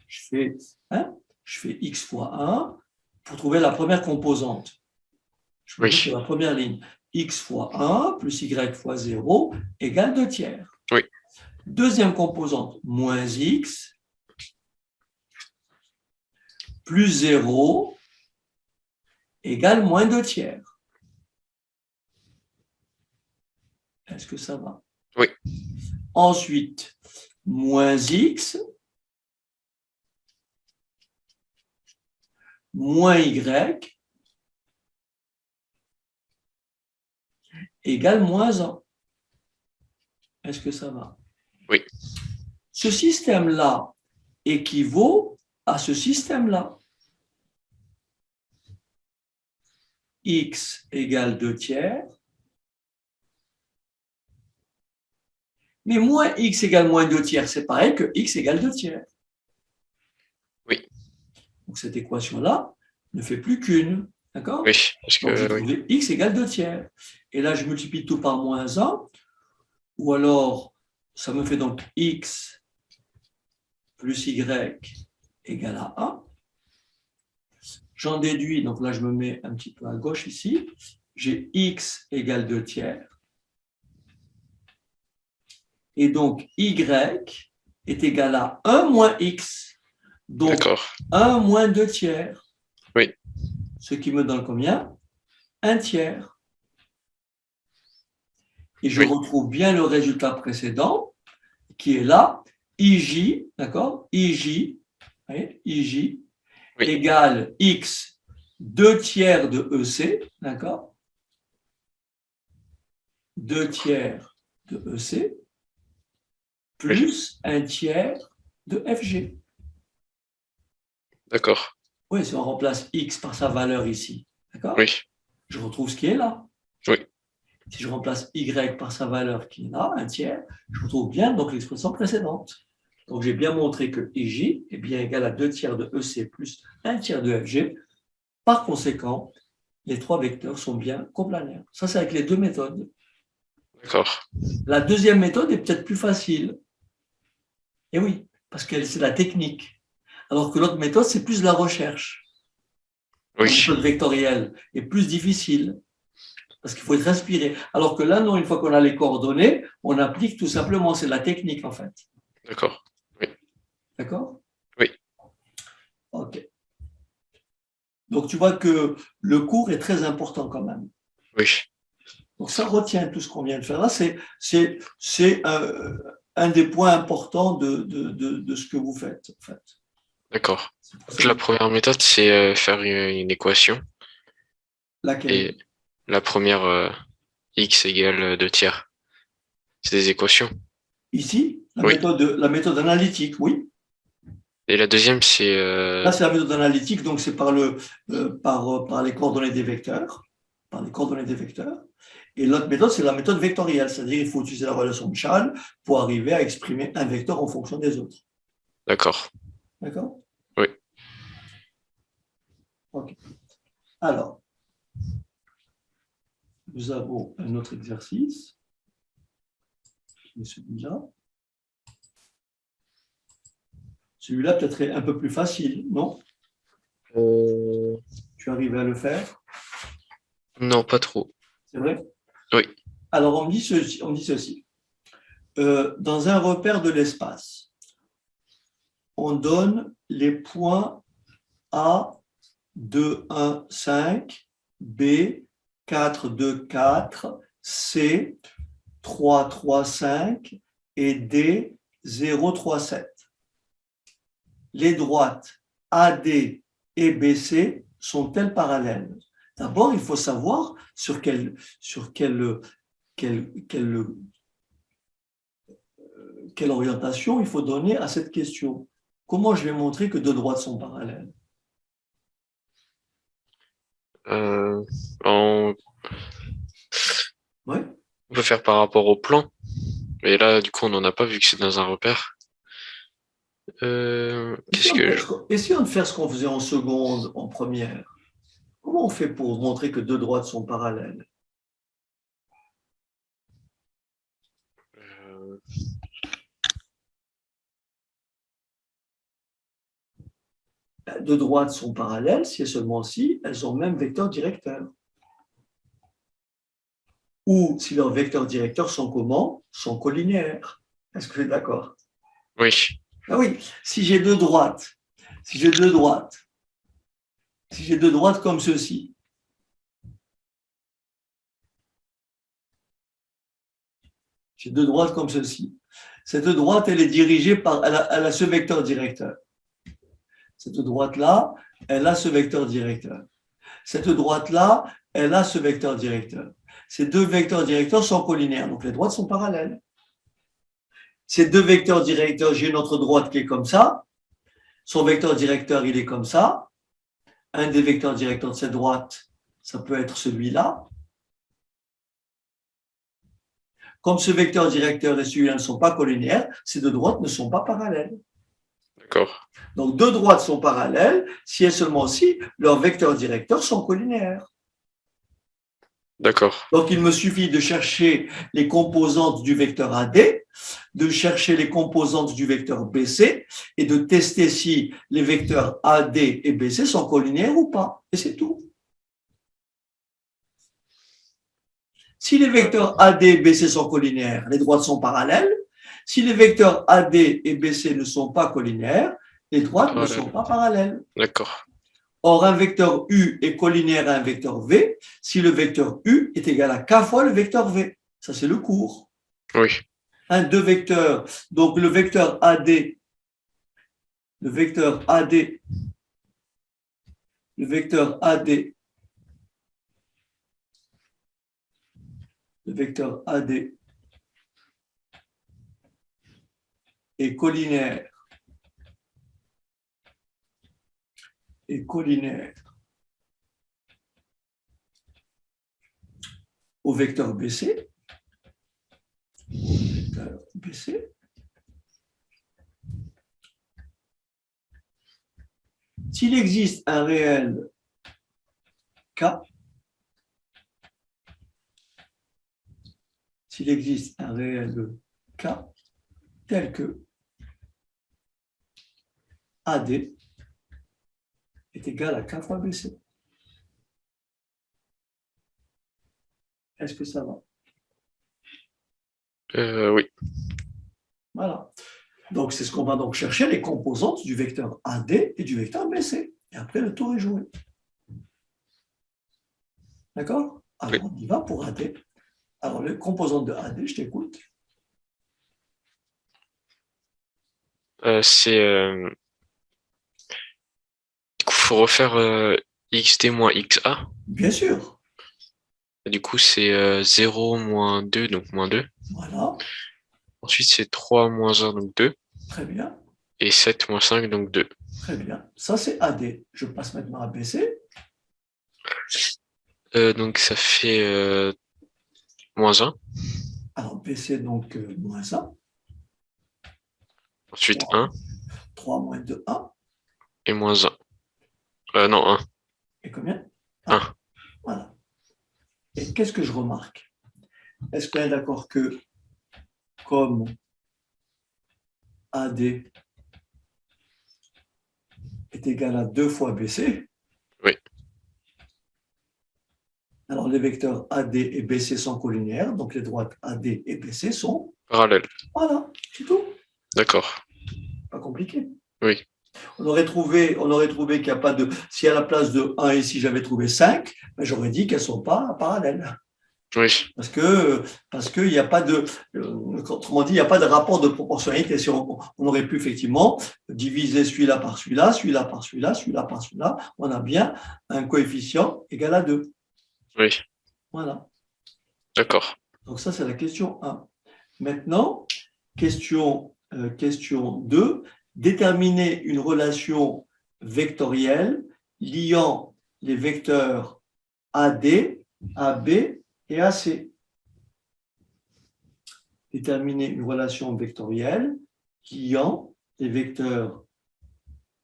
Speaker 1: Je fais x fois 1 pour trouver la première composante. Je me mets sur la première ligne. X fois 1 plus y fois 0 égale 2 tiers.
Speaker 2: Oui.
Speaker 1: Deuxième composante, moins x plus 0 égale moins 2 tiers. Est-ce que ça va?
Speaker 2: Oui.
Speaker 1: Ensuite, moins x moins y égale moins 1. Est-ce que ça va?
Speaker 2: Oui.
Speaker 1: Ce système-là équivaut à ce système-là. X égale 2 tiers. Mais moins x égale moins 2 tiers, c'est pareil que x égale 2 tiers.
Speaker 2: Oui.
Speaker 1: Donc cette équation-là ne fait plus qu'une. D'accord?
Speaker 2: Oui, parce
Speaker 1: Donc j'ai
Speaker 2: que
Speaker 1: trouvé x égale 2 tiers. Et là, je multiplie tout par moins 1. Ou alors, ça me fait donc x plus y égale à 1. J'en déduis, donc là, je me mets un petit peu à gauche ici. J'ai x égale 2 tiers. Et donc, y est égal à 1 moins x. Donc,
Speaker 2: d'accord.
Speaker 1: 1 moins 2 tiers.
Speaker 2: Oui.
Speaker 1: Ce qui me donne combien? 1 tiers. Et je retrouve bien le résultat précédent, qui est là, IJ, d'accord? IJ, IJ égale x 2 tiers de EC, d'accord? 2 tiers de EC plus 1 tiers de FG.
Speaker 2: D'accord.
Speaker 1: Oui, si on remplace x par sa valeur ici, d'accord?
Speaker 2: Oui.
Speaker 1: Je retrouve ce qui est là.
Speaker 2: Oui.
Speaker 1: Si je remplace y par sa valeur qui est là, 1 tiers, je retrouve bien donc l'expression précédente. Donc j'ai bien montré que IJ est bien égal à 2 tiers de EC plus 1 tiers de FG. Par conséquent, les 3 vecteurs sont bien coplanaires. Ça, c'est avec les 2 méthodes.
Speaker 2: D'accord.
Speaker 1: La deuxième méthode est peut-être plus facile. Et oui, parce que c'est la technique. Alors que l'autre méthode, c'est plus la recherche. La
Speaker 2: Oui,
Speaker 1: méthode vectorielle est plus difficile parce qu'il faut être inspiré. Alors que là, non, une fois qu'on a les coordonnées, on applique tout simplement, c'est la technique en fait.
Speaker 2: d'accord. Oui,
Speaker 1: D'accord?
Speaker 2: oui,
Speaker 1: Ok. Donc tu vois que le cours est très important quand même.
Speaker 2: oui,
Speaker 1: Donc ça retient tout ce qu'on vient de faire là. C'est un des points importants de ce que vous faites en fait.
Speaker 2: d'accord.
Speaker 1: C'est pour
Speaker 2: Donc
Speaker 1: ça
Speaker 2: la
Speaker 1: que-
Speaker 2: première méthode, c'est faire une équation.
Speaker 1: laquelle?
Speaker 2: Et la première, x égale 2 tiers. C'est des équations.
Speaker 1: Ici,
Speaker 2: Oui.
Speaker 1: la méthode analytique, oui.
Speaker 2: Et la deuxième, c'est
Speaker 1: Là, c'est la méthode analytique, donc c'est par les coordonnées des vecteurs, par les coordonnées des vecteurs. Et l'autre méthode, c'est la méthode vectorielle, c'est-à-dire qu'il faut utiliser la relation de Chasles pour arriver à exprimer un vecteur en fonction des autres.
Speaker 2: d'accord.
Speaker 1: D'accord?
Speaker 2: Oui.
Speaker 1: Ok. Alors, nous avons un autre exercice, qui est celui-là. Celui-là peut-être est un peu plus facile, non? Tu arrives à le faire,
Speaker 2: Non, pas trop.
Speaker 1: c'est vrai?
Speaker 2: Oui.
Speaker 1: Alors, on dit ceci. Dans un repère de l'espace, on donne les points A, 2, 1, 5, B, 4, 2, 4, C, 3, 3, 5 et D, 0, 3, 7. Les droites AD et BC sont-elles parallèles? D'abord, il faut savoir quelle orientation il faut donner à cette question. Comment je vais montrer que deux droites sont parallèles?
Speaker 2: Euh, on,
Speaker 1: Oui.
Speaker 2: on peut faire par rapport au plan. Et là, du coup, on n'en a pas vu que c'est dans un repère. Qu'est-ce que je...
Speaker 1: Essayons de faire ce qu'on faisait en seconde, en première. Comment on fait pour montrer que deux droites sont parallèles?
Speaker 2: euh,
Speaker 1: Deux droites sont parallèles si et seulement si elles ont le même vecteur directeur. Ou si leurs vecteurs directeurs sont comment? Sont collinéaires. Est-ce que vous êtes d'accord?
Speaker 2: oui,
Speaker 1: Ah oui, si j'ai deux droites, si j'ai deux droites, si j'ai deux droites comme ceci, j'ai deux droites comme ceci. Cette droite, elle est dirigée par, elle a ce vecteur directeur. Cette droite-là, elle a ce vecteur directeur. Cette droite-là, elle a ce vecteur directeur. Ces deux vecteurs directeurs sont collinaires, donc les droites sont parallèles. Ces deux vecteurs directeurs, j'ai une autre droite qui est comme ça. Son vecteur directeur, il est comme ça. Un des vecteurs directeurs de cette droite, ça peut être celui-là. Comme ce vecteur directeur et celui-là ne sont pas collinéaires, ces deux droites ne sont pas parallèles.
Speaker 2: d'accord,
Speaker 1: Donc deux droites sont parallèles si et seulement si leurs vecteurs directeurs sont collinéaires.
Speaker 2: d'accord,
Speaker 1: Donc il me suffit de chercher les composantes du vecteur AD, de chercher les composantes du vecteur BC et de tester si les vecteurs AD et BC sont collinéaires ou pas. Et c'est tout. Si les vecteurs AD et BC sont collinaires, les droites sont parallèles. Si les vecteurs AD et BC ne sont pas collinaires, les droites ne sont
Speaker 2: parallèle.
Speaker 1: pas parallèles.
Speaker 2: D'accord,
Speaker 1: Or, un vecteur U est collinaire à un vecteur V si le vecteur U est égal à K fois le vecteur V. Ça, c'est le cours.
Speaker 2: oui,
Speaker 1: Deux vecteurs. Donc, le vecteur AD, le vecteur AD, le vecteur AD, le vecteur AD est collinaire, est collinaire au vecteur BC, vecteur BC. S'il existe un réel K, s'il existe un réel K tel que AD est égal à K fois BC. Est-ce que ça va?
Speaker 2: Oui.
Speaker 1: Voilà. Donc, c'est ce qu'on va donc chercher, les composantes du vecteur AD et du vecteur BC. Et après, le tour est joué. D'accord? Alors,
Speaker 2: Oui.
Speaker 1: on y va pour AD. Alors, les composantes de AD, je t'écoute.
Speaker 2: C'est du coup, faut refaire XD moins XA.
Speaker 1: Bien sûr.
Speaker 2: Et du coup, c'est 0 moins 2, donc moins 2.
Speaker 1: Voilà.
Speaker 2: Ensuite, c'est 3 moins 1, donc 2.
Speaker 1: Très bien.
Speaker 2: Et 7 moins 5, donc 2.
Speaker 1: Très bien. Ça, c'est AD. Je passe maintenant à BC.
Speaker 2: Donc, ça fait moins 1.
Speaker 1: Alors, BC, donc, moins 1.
Speaker 2: Ensuite,
Speaker 1: 3,
Speaker 2: 1
Speaker 1: moins 2, 1.
Speaker 2: et moins 1. Non, 1.
Speaker 1: Et combien?
Speaker 2: 1.
Speaker 1: Voilà. Et qu'est-ce que je remarque? Est-ce qu'on est d'accord que comme AD est égal à 2 fois BC,
Speaker 2: Oui.
Speaker 1: alors les vecteurs AD et BC sont collinéaires, donc les droites AD et BC sont...
Speaker 2: Parallèle.
Speaker 1: Voilà, c'est tout.
Speaker 2: D'accord.
Speaker 1: Pas compliqué.
Speaker 2: Oui.
Speaker 1: On aurait trouvé qu'il n'y a pas de... Si à la place de 1 ici, j'avais trouvé 5, ben j'aurais dit qu'elles ne sont pas parallèles.
Speaker 2: Oui.
Speaker 1: Parce qu'il n'y a pas de, autrement dit, il n'y a pas de rapport de proportionnalité. Si on aurait pu effectivement diviser celui-là par celui-là, celui-là par celui-là, celui-là par celui-là, on a bien un coefficient égal à 2.
Speaker 2: Oui.
Speaker 1: Voilà.
Speaker 2: D'accord.
Speaker 1: Donc ça, c'est la question 1. Maintenant, question 2, déterminer une relation vectorielle liant les vecteurs AD, AB et AC. Déterminer une relation vectorielle liant les vecteurs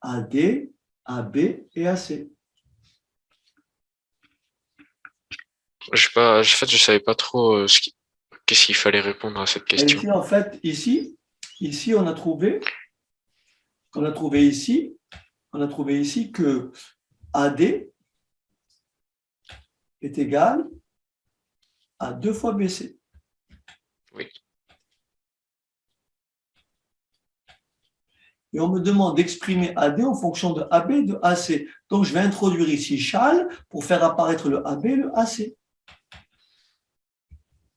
Speaker 1: AD, AB et AC.
Speaker 2: En fait, je savais pas trop qu'est-ce qu'il fallait répondre à cette question.
Speaker 1: Ici, en fait, ici, on a trouvé ici que AD est égal à 2 fois BC.
Speaker 2: Oui.
Speaker 1: Et on me demande d'exprimer AD en fonction de AB et de AC. Donc, je vais introduire ici Chal pour faire apparaître le AB et le AC.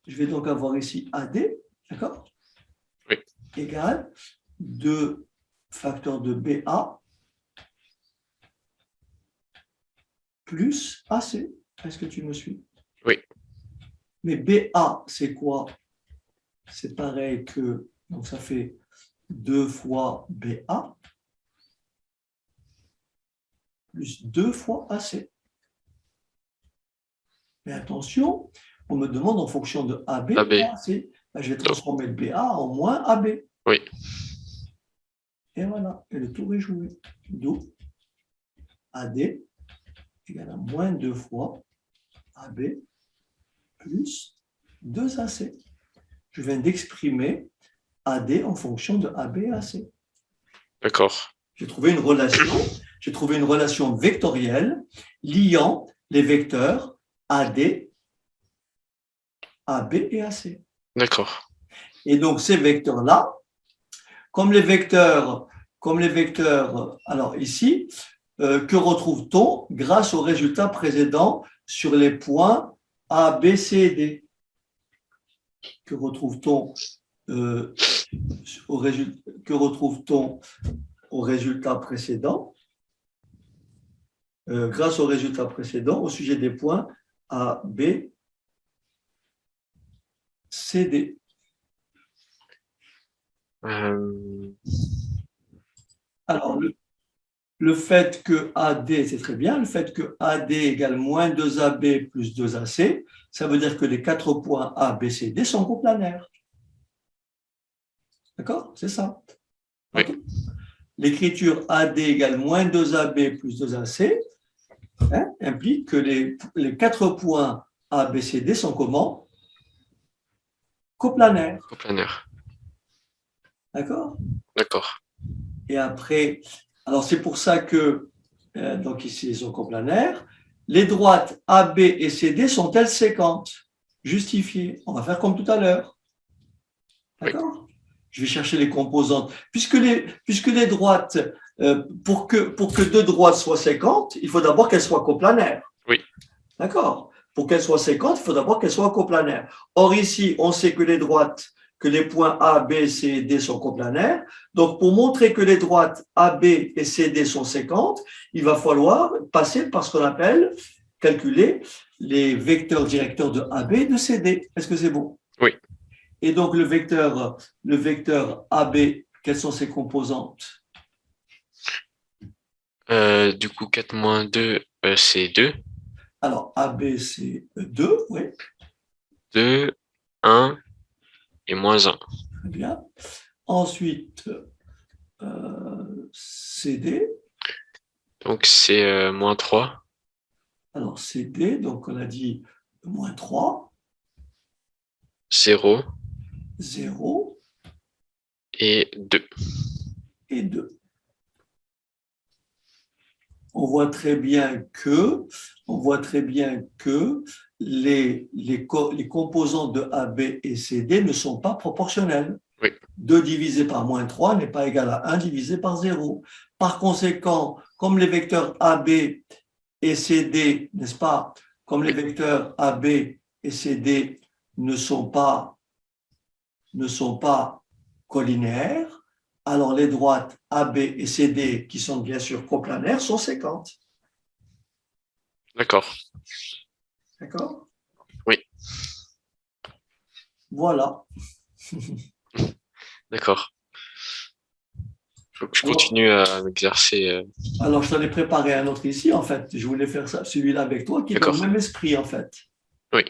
Speaker 1: Je vais donc avoir ici AD, d'accord?
Speaker 2: Oui.
Speaker 1: Égal 2 facteurs de BA plus AC. Est-ce que tu me suis?
Speaker 2: Oui.
Speaker 1: Mais BA, c'est quoi? C'est pareil que, donc ça fait 2 fois BA plus 2 fois AC. Mais attention, on me demande en fonction de AB
Speaker 2: AB.
Speaker 1: et AC. Là, je vais transformer le BA en moins AB.
Speaker 2: Oui.
Speaker 1: Et voilà, et le tour est joué. D'où AD égale à moins 2 fois AB plus 2 AC. Je viens d'exprimer AD en fonction de AB et AC.
Speaker 2: D'accord.
Speaker 1: J'ai trouvé une relation vectorielle liant les vecteurs AD, AB et AC.
Speaker 2: D'accord.
Speaker 1: Et donc ces vecteurs-là, comme les vecteurs, alors ici, que retrouve-t-on grâce aux résultats précédents sur les points A, B, C et D? Que retrouve-t-on au résultat précédent, grâce aux résultats précédents au sujet des points A, B, C, D? Alors, le fait que AD, c'est très bien, le fait que AD égale moins 2AB plus 2AC, ça veut dire que les 4 points A, B, C, D sont coplanaires. D'accord? C'est ça.
Speaker 2: Oui.
Speaker 1: L'écriture AD égale moins 2AB plus 2AC implique que les 4 points A, B, C, D sont comment? Coplanaires.
Speaker 2: Coplanaire.
Speaker 1: D'accord?
Speaker 2: D'accord.
Speaker 1: Et après, Alors, c'est pour ça que, donc ici, ils sont coplanaires. Les droites AB et CD sont-elles séquentes? Justifiées. On va faire comme tout à l'heure.
Speaker 2: Oui.
Speaker 1: D'accord? Je vais chercher les composantes. Puisque les droites, pour que deux droites soient séquentes, il faut d'abord qu'elles soient coplanaires.
Speaker 2: Oui.
Speaker 1: D'accord? Pour qu'elles soient séquentes, il faut d'abord qu'elles soient coplanaires. Or, ici, on sait que les points A, B, C et D sont coplanaires. Donc, pour montrer que les droites AB et CD sont séquentes, il va falloir passer par ce qu'on appelle, calculer les vecteurs directeurs de AB et de CD. Est-ce que c'est bon?
Speaker 2: Oui.
Speaker 1: Et donc, le vecteur AB, quelles sont ses composantes?
Speaker 2: Du coup, 4 moins 2, c'est 2.
Speaker 1: Alors, AB, c'est 2, oui.
Speaker 2: 2, 1 et moins 1.
Speaker 1: Très bien. Ensuite, CD.
Speaker 2: Donc, c'est moins 3.
Speaker 1: Alors, CD, donc on a dit moins 3,
Speaker 2: 0
Speaker 1: 0
Speaker 2: et 2.
Speaker 1: et 2. On voit très bien que les composantes de AB et CD ne sont pas proportionnelles.
Speaker 2: Oui.
Speaker 1: 2 divisé par moins 3 n'est pas égal à 1 divisé par 0. Par conséquent, comme les vecteurs AB et CD, n'est-ce pas, comme les vecteurs AB et CD ne sont pas collinéaires, alors les droites AB et CD, qui sont bien sûr coplanaires, sont séquentes.
Speaker 2: D'accord.
Speaker 1: D'accord?
Speaker 2: Oui.
Speaker 1: Voilà.
Speaker 2: D'accord. Faut que je continue à m'exercer.
Speaker 1: Alors, je t'en ai préparé un autre ici, en fait. Je voulais faire ça, celui-là avec toi, qui est dans le même esprit, en fait.
Speaker 2: Oui.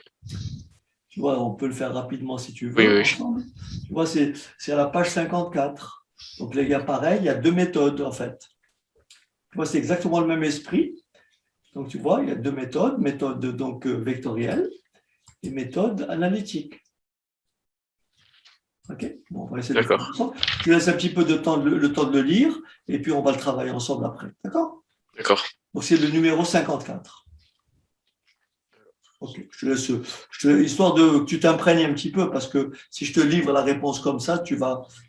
Speaker 1: Tu vois, on peut le faire rapidement si tu veux,
Speaker 2: Oui, oui.
Speaker 1: ensemble. Tu vois, c'est à la page 54. Donc, les gars, pareil, il y a deux méthodes, en fait. Tu vois, c'est exactement le même esprit. Donc, tu vois, il y a deux méthodes, méthode donc vectorielle et méthode analytique. OK? Bon, on va essayer de le faire ensemble. Je laisse un petit peu de temps, le temps de le lire, et puis on va le travailler ensemble après. D'accord?
Speaker 2: D'accord.
Speaker 1: Donc, c'est le numéro 54. Ok, je te laisse, histoire de que tu t'imprègnes un petit peu, parce que si je te livre la réponse comme ça,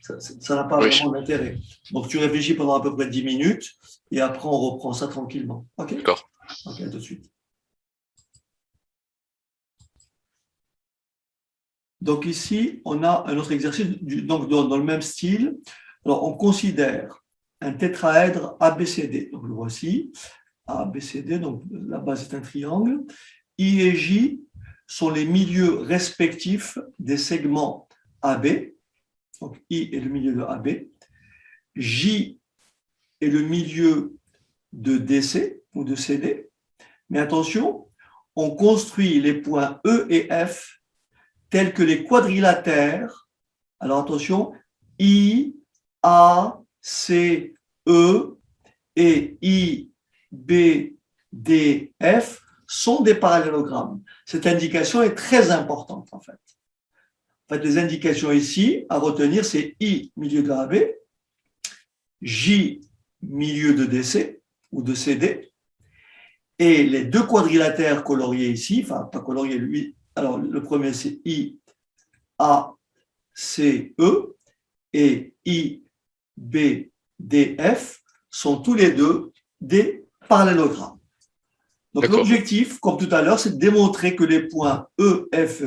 Speaker 1: ça n'a pas vraiment d'intérêt. Donc, tu réfléchis pendant à peu près 10 minutes, et après, on reprend ça tranquillement. OK?
Speaker 2: D'accord.
Speaker 1: OK, à tout de suite. Donc, ici, on a un autre exercice, donc dans le même style. Alors, on considère un tétraèdre ABCD. Donc, le voici, ABCD, donc la base est un triangle. I et J sont les milieux respectifs des segments AB. Donc, I est le milieu de AB. J est le milieu de DC ou de CD. Mais attention, on construit les points E et F tels que les quadrilatères. Alors attention, I, A, C, E et I, B, D, F sont des parallélogrammes. Cette indication est très importante, en fait. En fait, les indications ici à retenir, c'est I, milieu de AB, J, milieu de DC ou de CD, et les deux quadrilatères coloriés ici, enfin, pas coloriés, lui, alors le premier c'est I, A, C, E, et I, B, D, F sont tous les deux des parallélogrammes. Donc l'objectif, comme tout à l'heure, c'est de démontrer que les points E, F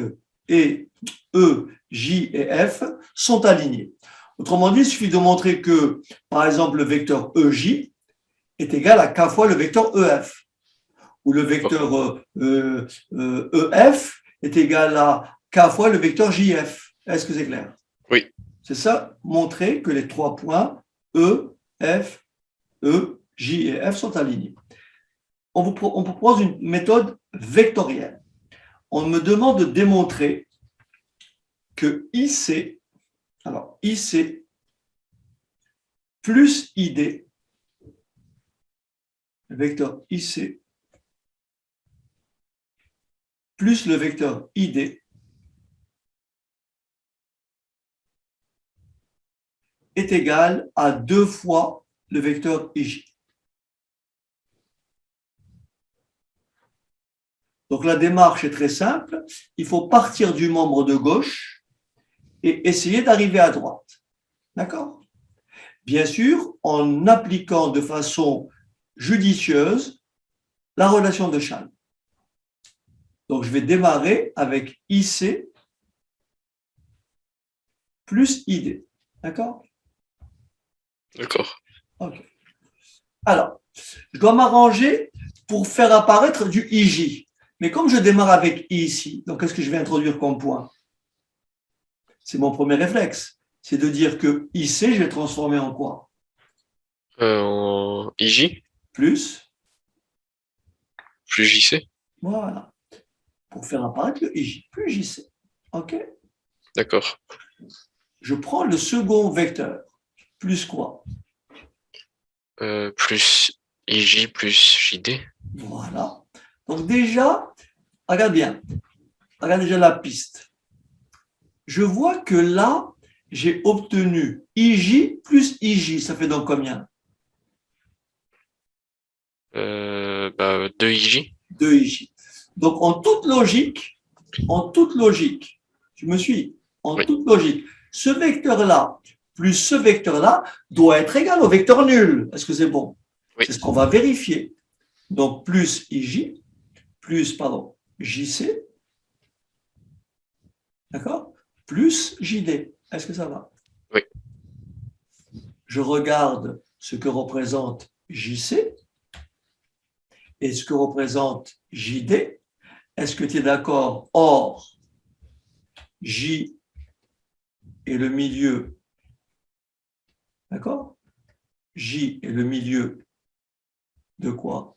Speaker 1: et E, J et F sont alignés. Autrement dit, il suffit de montrer que, par exemple, le vecteur EJ est égal à K fois le vecteur EF, ou le vecteur EF est égal à K fois le vecteur JF. Est-ce que c'est clair?
Speaker 2: Oui.
Speaker 1: C'est ça, montrer que les trois points E, F, E, J et F sont alignés. On propose une méthode vectorielle. On me demande de démontrer que IC, alors IC plus ID, le vecteur IC plus le vecteur ID est égal à 2 fois le vecteur IJ. Donc la démarche est très simple. Il faut partir du membre de gauche et essayer d'arriver à droite. D'accord? Bien sûr, en appliquant de façon judicieuse la relation de Chasles. Donc je vais démarrer avec IC plus ID. D'accord?
Speaker 2: D'accord.
Speaker 1: Ok. Alors, je dois m'arranger pour faire apparaître du IJ. Mais comme je démarre avec I ici, donc qu'est-ce que je vais introduire comme point? C'est mon premier réflexe. C'est de dire que IC, je vais transformer en quoi?
Speaker 2: En IJ
Speaker 1: Plus,
Speaker 2: plus JC.
Speaker 1: voilà, pour faire apparaître le IJ, plus JC. OK?
Speaker 2: D'accord.
Speaker 1: Je prends le second vecteur, plus quoi?
Speaker 2: Plus IJ plus JD.
Speaker 1: Voilà. Donc déjà, regarde bien, regarde déjà la piste. Je vois que là, j'ai obtenu IJ plus IJ. Ça fait donc combien?
Speaker 2: 2 IJ.
Speaker 1: 2 IJ. Donc en toute logique, tu me suis? En
Speaker 2: Oui.
Speaker 1: toute logique, ce vecteur-là plus ce vecteur-là doit être égal au vecteur nul. Est-ce que c'est bon?
Speaker 2: Oui.
Speaker 1: C'est ce qu'on va vérifier. Donc plus IJ, plus, pardon, JC, d'accord? Plus JD. Est-ce que ça va?
Speaker 2: Oui.
Speaker 1: Je regarde ce que représente JC et ce que représente JD. Est-ce que tu es d'accord? Or, J est le milieu, d'accord? J est le milieu de quoi?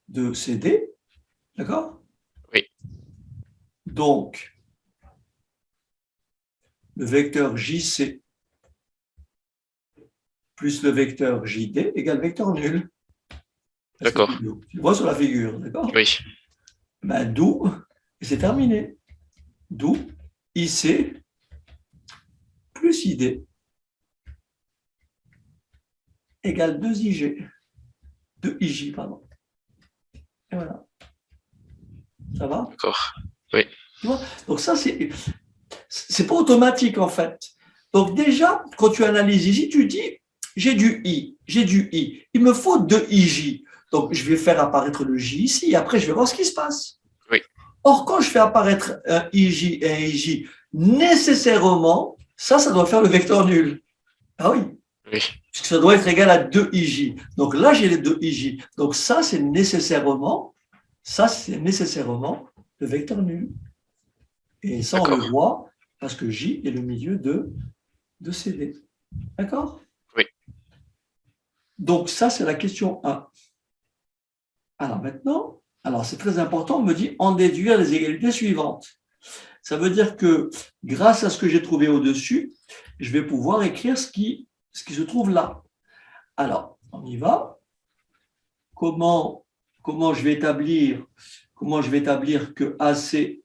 Speaker 1: De CD, d'accord?
Speaker 2: Oui.
Speaker 1: Donc, le vecteur JC plus le vecteur JD égale vecteur nul.
Speaker 2: D'accord.
Speaker 1: Tu vois sur la figure, d'accord?
Speaker 2: Oui.
Speaker 1: Ben, d'où, et c'est terminé, d'où IC plus ID égale 2 IG. 2 IJ, pardon. Et voilà. Ça va?
Speaker 2: D'accord. Oui.
Speaker 1: Tu vois? Donc ça, c'est pas automatique en fait. Donc déjà, quand tu analyses ici, tu dis, j'ai du I, j'ai du I. Il me faut 2 IJ. Donc je vais faire apparaître le J ici et après je vais voir ce qui se passe.
Speaker 2: Oui.
Speaker 1: Or, quand je fais apparaître un IJ et un IJ, nécessairement, ça doit faire le vecteur nul. Ah oui,
Speaker 2: Oui.
Speaker 1: puisque ça doit être égal à 2 IJ. Donc là, j'ai les 2 IJ. Donc ça, c'est nécessairement le vecteur nul. Et ça, on le
Speaker 2: D'accord.
Speaker 1: voit parce que J est le milieu de CD. D'accord?
Speaker 2: Oui.
Speaker 1: Donc ça, c'est la question 1. Alors maintenant, c'est très important, on me dit en déduire les égalités suivantes. Ça veut dire que grâce à ce que j'ai trouvé au-dessus, je vais pouvoir écrire ce qui se trouve là. Alors, on y va. Comment je vais établir que AC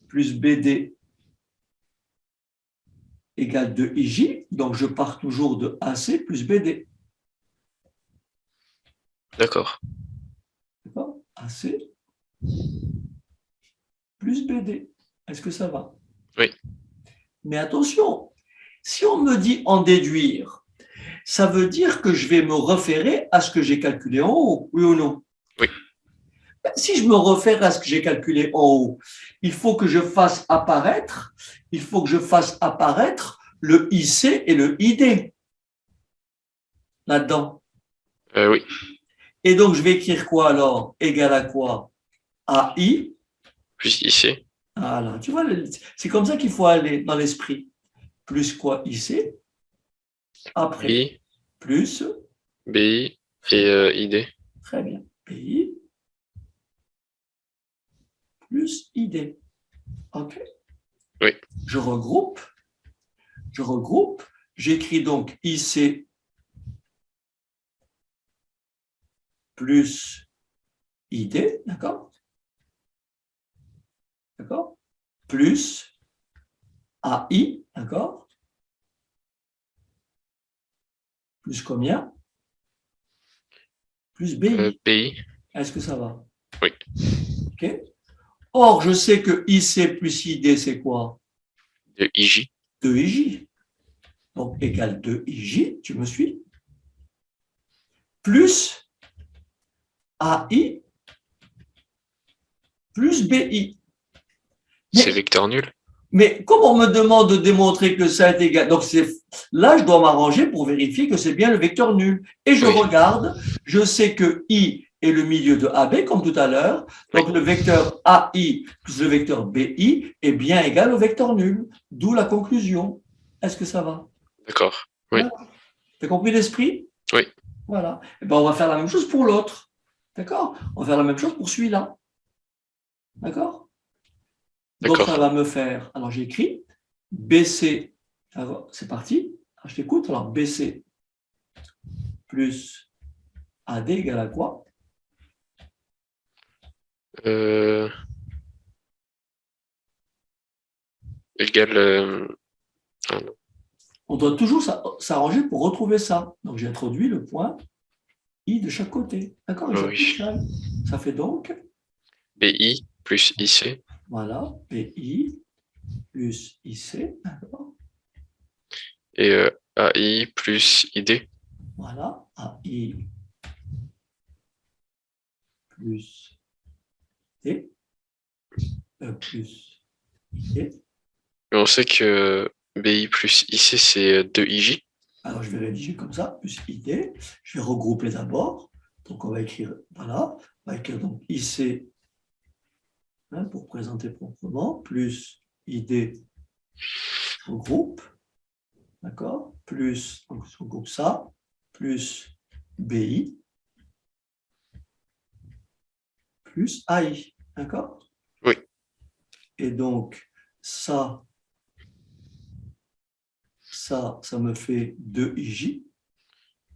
Speaker 1: plus BD égale 2IJ. Donc, je pars toujours de AC plus BD.
Speaker 2: D'accord.
Speaker 1: D'accord? AC plus BD. Est-ce que ça va?
Speaker 2: Oui.
Speaker 1: Mais attention, si on me dit en déduire, ça veut dire que je vais me référer à ce que j'ai calculé en haut, oui ou non?
Speaker 2: Oui.
Speaker 1: Si je me réfère à ce que j'ai calculé en haut, il faut que je fasse apparaître le IC et le ID là-dedans.
Speaker 2: Oui.
Speaker 1: Et donc, je vais écrire quoi alors? Égal à quoi? AI.
Speaker 2: Plus IC.
Speaker 1: Voilà, tu vois, c'est comme ça qu'il faut aller dans l'esprit. Plus quoi? IC. Après,
Speaker 2: I,
Speaker 1: plus.
Speaker 2: BI et ID.
Speaker 1: Très bien. PI plus ID. OK?
Speaker 2: Oui.
Speaker 1: Je regroupe. J'écris donc IC plus ID, d'accord? D'accord? Plus AI, d'accord? plus combien? Plus BI.
Speaker 2: BI,
Speaker 1: Est-ce que ça va?
Speaker 2: oui.
Speaker 1: OK. Or, je sais que IC plus ID, c'est quoi?
Speaker 2: De IJ,
Speaker 1: 2IJ. Donc, égale 2IJ, tu me suis? Plus AI plus BI.
Speaker 2: c'est vecteur nul.
Speaker 1: Mais comme on me demande de démontrer que ça est égal, donc là, je dois m'arranger pour vérifier que c'est bien le vecteur nul. Et je regarde, je sais que I est le milieu de AB, comme tout à l'heure. Donc, le vecteur AI plus le vecteur BI est bien égal au vecteur nul. D'où la conclusion. Est-ce que ça va?
Speaker 2: D'accord, oui.
Speaker 1: Voilà. Tu as compris l'esprit?
Speaker 2: Oui.
Speaker 1: Voilà. Et ben, on va faire la même chose pour l'autre. D'accord? On va faire la même chose pour celui-là. D'accord? Donc, ça va me faire, alors j'écris BC, c'est parti, je t'écoute, alors BC plus AD égale à quoi?
Speaker 2: Égale,
Speaker 1: On doit toujours s'arranger pour retrouver ça. Donc, j'ai introduit le point I de chaque côté. D'accord?
Speaker 2: oui.
Speaker 1: Ça fait donc
Speaker 2: BI plus IC.
Speaker 1: Voilà, BI plus IC. D'accord?
Speaker 2: Et AI plus ID.
Speaker 1: Voilà, AI plus D plus ID.
Speaker 2: Et on sait que BI plus IC, c'est 2IJ.
Speaker 1: Alors, je vais rédiger comme ça, plus ID. Je vais regrouper d'abord. Donc, on va écrire, voilà, on va écrire donc IC, hein, pour présenter proprement, plus ID, je regroupe, d'accord, plus, donc je regroupe ça, plus BI, plus AI, d'accord?
Speaker 2: Oui.
Speaker 1: Et donc, ça me fait 2IJ.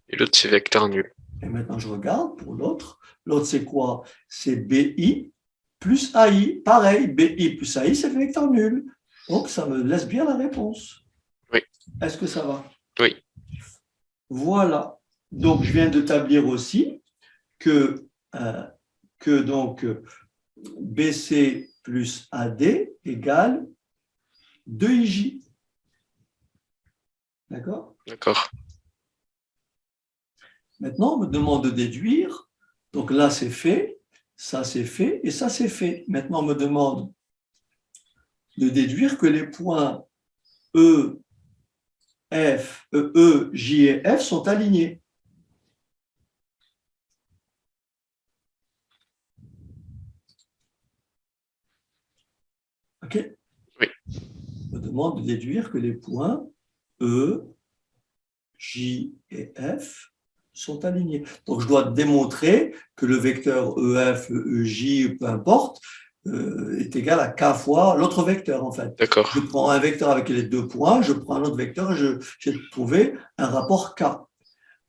Speaker 2: Et l'autre, c'est vecteur nul.
Speaker 1: Et maintenant, je regarde pour l'autre. L'autre, c'est quoi? C'est BI plus AI. Pareil, BI plus AI, c'est vecteur nul. Donc, ça me laisse bien la réponse.
Speaker 2: Oui.
Speaker 1: Est-ce que ça va?
Speaker 2: Oui.
Speaker 1: Voilà. Donc, je viens d'établir aussi que donc BC plus AD égale 2IJ. D'accord?
Speaker 2: D'accord.
Speaker 1: Maintenant, on me demande de déduire. Donc là, c'est fait, ça c'est fait et ça c'est fait. Maintenant, on me demande de déduire que les points E, F, E, J et F sont alignés. OK?
Speaker 2: Oui.
Speaker 1: On me demande de déduire que les points E, J et F sont alignés. Donc, je dois démontrer que le vecteur EF, EJ, peu importe, est égal à K fois l'autre vecteur, en fait.
Speaker 2: D'accord.
Speaker 1: Je prends un vecteur avec les deux points, je prends un autre vecteur et j'ai trouvé un rapport K.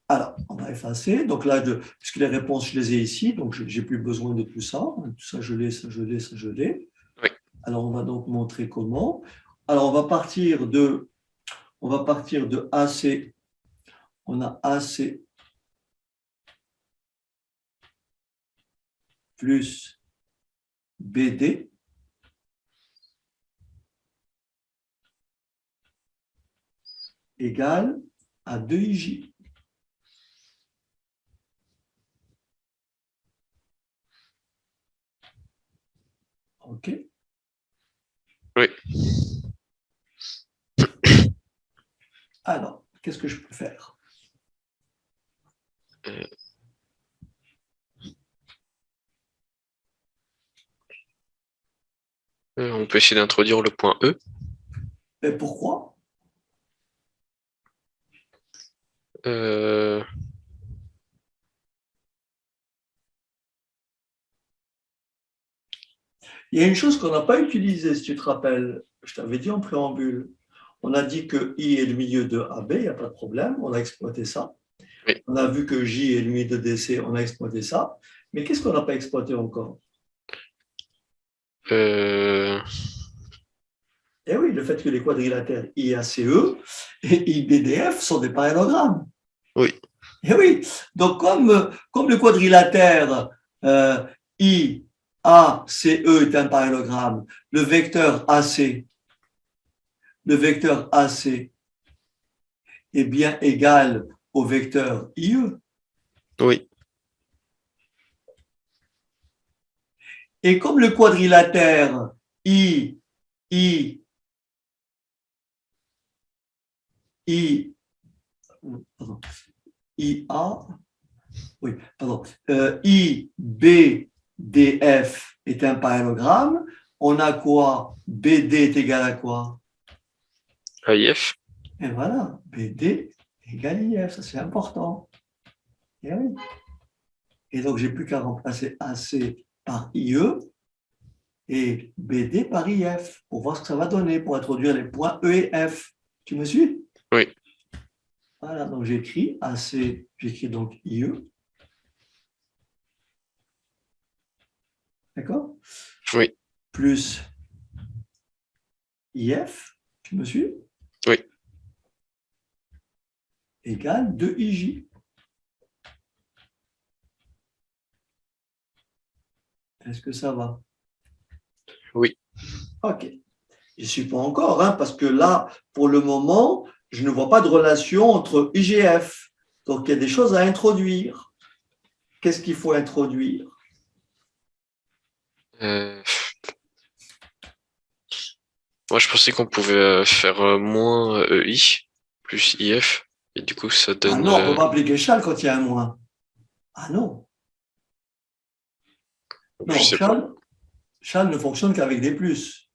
Speaker 1: Alors, on va effacer. Donc là, puisque les réponses, je les ai ici, donc je n'ai plus besoin de tout ça. Tout ça, je l'ai, ça, je l'ai, ça, je l'ai.
Speaker 2: Oui.
Speaker 1: Alors, on va donc montrer comment. Alors, on va partir de AC. On a AC plus BD égale à 2IJ. OK?
Speaker 2: Oui.
Speaker 1: Alors, qu'est-ce que je peux faire?
Speaker 2: On peut essayer d'introduire le point E.
Speaker 1: Et pourquoi? Il y a une chose qu'on n'a pas utilisée, si tu te rappelles. Je t'avais dit en préambule. On a dit que I est le milieu de AB, il n'y a pas de problème, on a exploité ça.
Speaker 2: Oui.
Speaker 1: On a vu que J est le milieu de DC, on a exploité ça. Mais qu'est-ce qu'on n'a pas exploité encore? Eh oui, le fait que les quadrilatères IACE et IBDF sont des parallélogrammes.
Speaker 2: Oui,
Speaker 1: Eh oui, donc comme le quadrilatère I, A, C, E est un parallélogramme, le vecteur AC est bien égal au vecteur IE.
Speaker 2: oui,
Speaker 1: Et comme le quadrilatère I, I, pardon, IA, oui, pardon, I, B, D, F est un parallélogramme, on a quoi? BD est égal à quoi?
Speaker 2: AIF.
Speaker 1: Et voilà, BD égale IF, ça c'est important. Et, oui. Et donc j'ai plus qu'à remplacer AC par IE et BD par IF pour voir ce que ça va donner, pour introduire les points E et F. Tu me suis?
Speaker 2: Oui,
Speaker 1: Voilà, donc j'écris AC, j'écris donc IE. D'accord?
Speaker 2: oui,
Speaker 1: Plus IF, tu me suis?
Speaker 2: oui.
Speaker 1: Égale 2IJ. Est-ce que ça va?
Speaker 2: Oui.
Speaker 1: OK. Je ne suis pas encore, hein, parce que là, pour le moment, je ne vois pas de relation entre IGF. Donc, il y a des choses à introduire. Qu'est-ce qu'il faut introduire?
Speaker 2: Euh, Moi, je pensais qu'on pouvait faire moins EI plus IF. Et du coup, ça
Speaker 1: Ah
Speaker 2: donne.
Speaker 1: non, on ne peut pas appliquer Charles quand il y a un moins. Ah non.
Speaker 2: Je
Speaker 1: Non,
Speaker 2: sais pas.
Speaker 1: Charles ne fonctionne qu'avec des plus.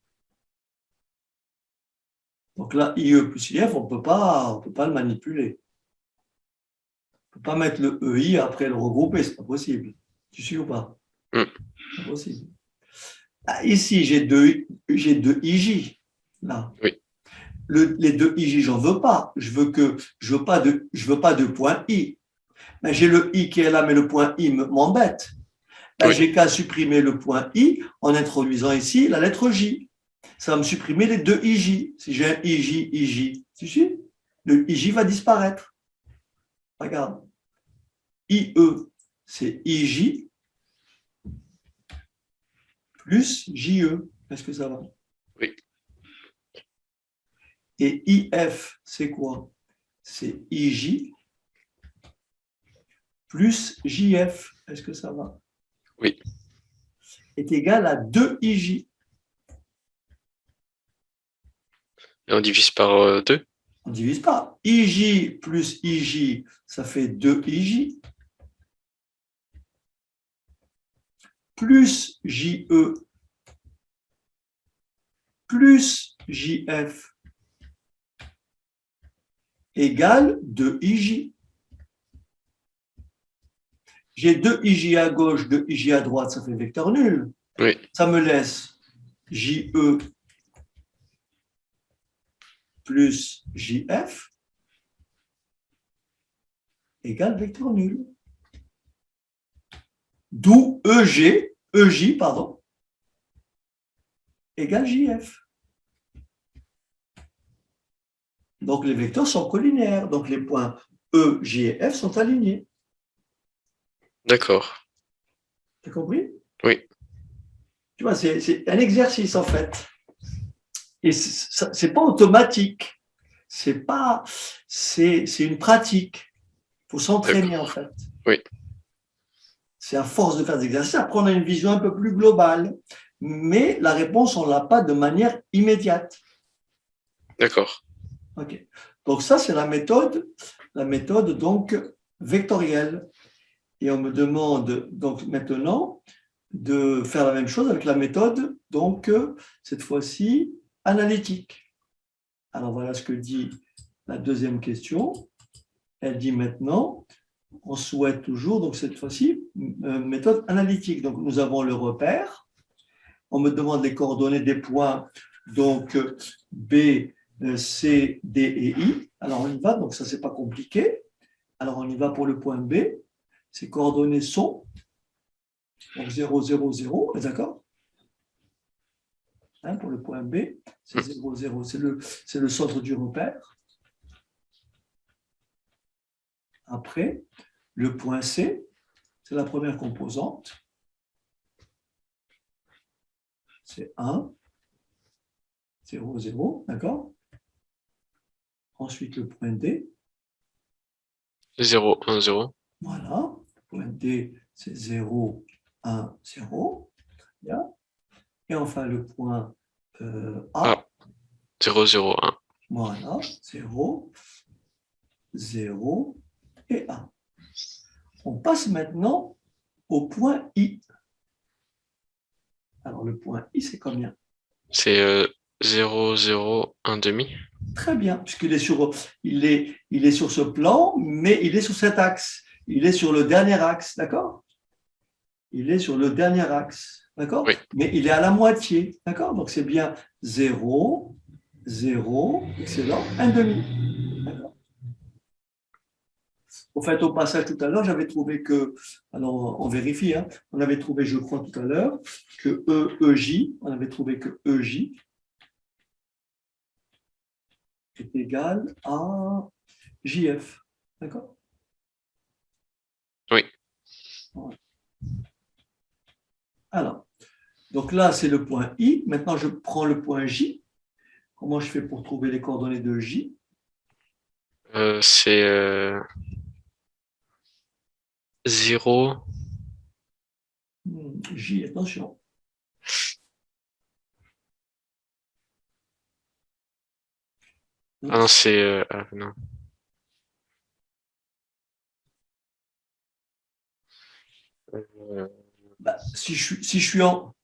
Speaker 1: Donc là, IE plus IF, on peut pas le manipuler. On ne peut pas mettre le EI après le regrouper, c'est pas possible. Tu suis ou pas?
Speaker 2: Hmm.
Speaker 1: C'est pas possible. Ah, ici, j'ai deux IJ. Là.
Speaker 2: Oui,
Speaker 1: Les deux IJ, j'en veux pas. Je veux pas de point I. Mais j'ai le I qui est là, mais le point I m'embête. Ben,
Speaker 2: oui,
Speaker 1: j'ai qu'à supprimer le point I en introduisant ici la lettre J. Ça va me supprimer les deux IJ. Si j'ai un IJ, IJ, tu sais, le IJ va disparaître. Regarde. IE, c'est IJ plus JE. Est-ce que ça va?
Speaker 2: oui.
Speaker 1: Et IF, c'est quoi? C'est IJ plus JF. Est-ce que ça va?
Speaker 2: Oui.
Speaker 1: Est égal à 2 IJ.
Speaker 2: Et on divise par 2.
Speaker 1: On ne divise pas. IJ plus IJ, ça fait 2 IJ. Plus JE plus JF égale 2 IJ. J'ai 2 IJ à gauche, 2 IJ à droite, ça fait vecteur nul.
Speaker 2: Oui,
Speaker 1: Ça me laisse JE plus JF égale vecteur nul. D'où EJ, pardon, égale JF. Donc les vecteurs sont collinéaires. Donc les points E, J et F sont alignés.
Speaker 2: d'accord.
Speaker 1: Tu as compris?
Speaker 2: Oui,
Speaker 1: Tu vois, c'est un exercice en fait. Et c'est pas automatique. C'est une pratique. Il faut s'entraîner en
Speaker 2: d'accord.
Speaker 1: fait.
Speaker 2: Oui,
Speaker 1: C'est à force de faire des exercices, après on a une vision un peu plus globale. Mais la réponse, on ne l'a pas de manière immédiate.
Speaker 2: d'accord.
Speaker 1: Ok. Donc ça, c'est la méthode donc vectorielle. Et on me demande donc maintenant de faire la même chose avec la méthode, donc cette fois-ci analytique. Alors voilà ce que dit la deuxième question. Elle dit maintenant, on souhaite toujours, donc cette fois-ci, méthode analytique. Donc nous avons le repère. On me demande les coordonnées des points, donc B, C, D et I. Alors on y va, donc ça c'est pas compliqué. Alors on y va pour le point B. Ces coordonnées sont donc 0, 0, 0, d'accord? Hein, pour le point B, c'est 0, 0, c'est le centre du repère. après, le point C, c'est la première composante. C'est 1, 0, 0, d'accord? Ensuite, le point D.
Speaker 2: 0, 1, 0.
Speaker 1: Voilà. Le point D, c'est 0, 1, 0. Bien. Et enfin, le point A.
Speaker 2: Ah, 0, 0, 1.
Speaker 1: Voilà. 0, 0 et 1. On passe maintenant au point I. Alors, le point I, c'est combien?
Speaker 2: C'est 0, 0, 1 demi.
Speaker 1: Très bien, puisqu'il est il est sur ce plan, mais il est sur cet axe. Il est sur le dernier axe, d'accord? Il est sur le dernier axe, d'accord?
Speaker 2: Oui,
Speaker 1: Mais il est à la moitié, d'accord? Donc, c'est bien 0, 0, excellent, 1 demi. D'accord. Au fait, au passage tout à l'heure, j'avais trouvé que, alors on vérifie, hein, on avait trouvé, je crois tout à l'heure, que EJ, on avait trouvé que EJ est égal à JF. D'accord?
Speaker 2: oui.
Speaker 1: Voilà. Alors, donc là, c'est le point I. Maintenant, je prends le point J. Comment je fais pour trouver les coordonnées de J?
Speaker 2: C'est 0.
Speaker 1: J, attention.
Speaker 2: Ah non, c'est. Ah, non. Euh,
Speaker 1: Bah, si je suis en...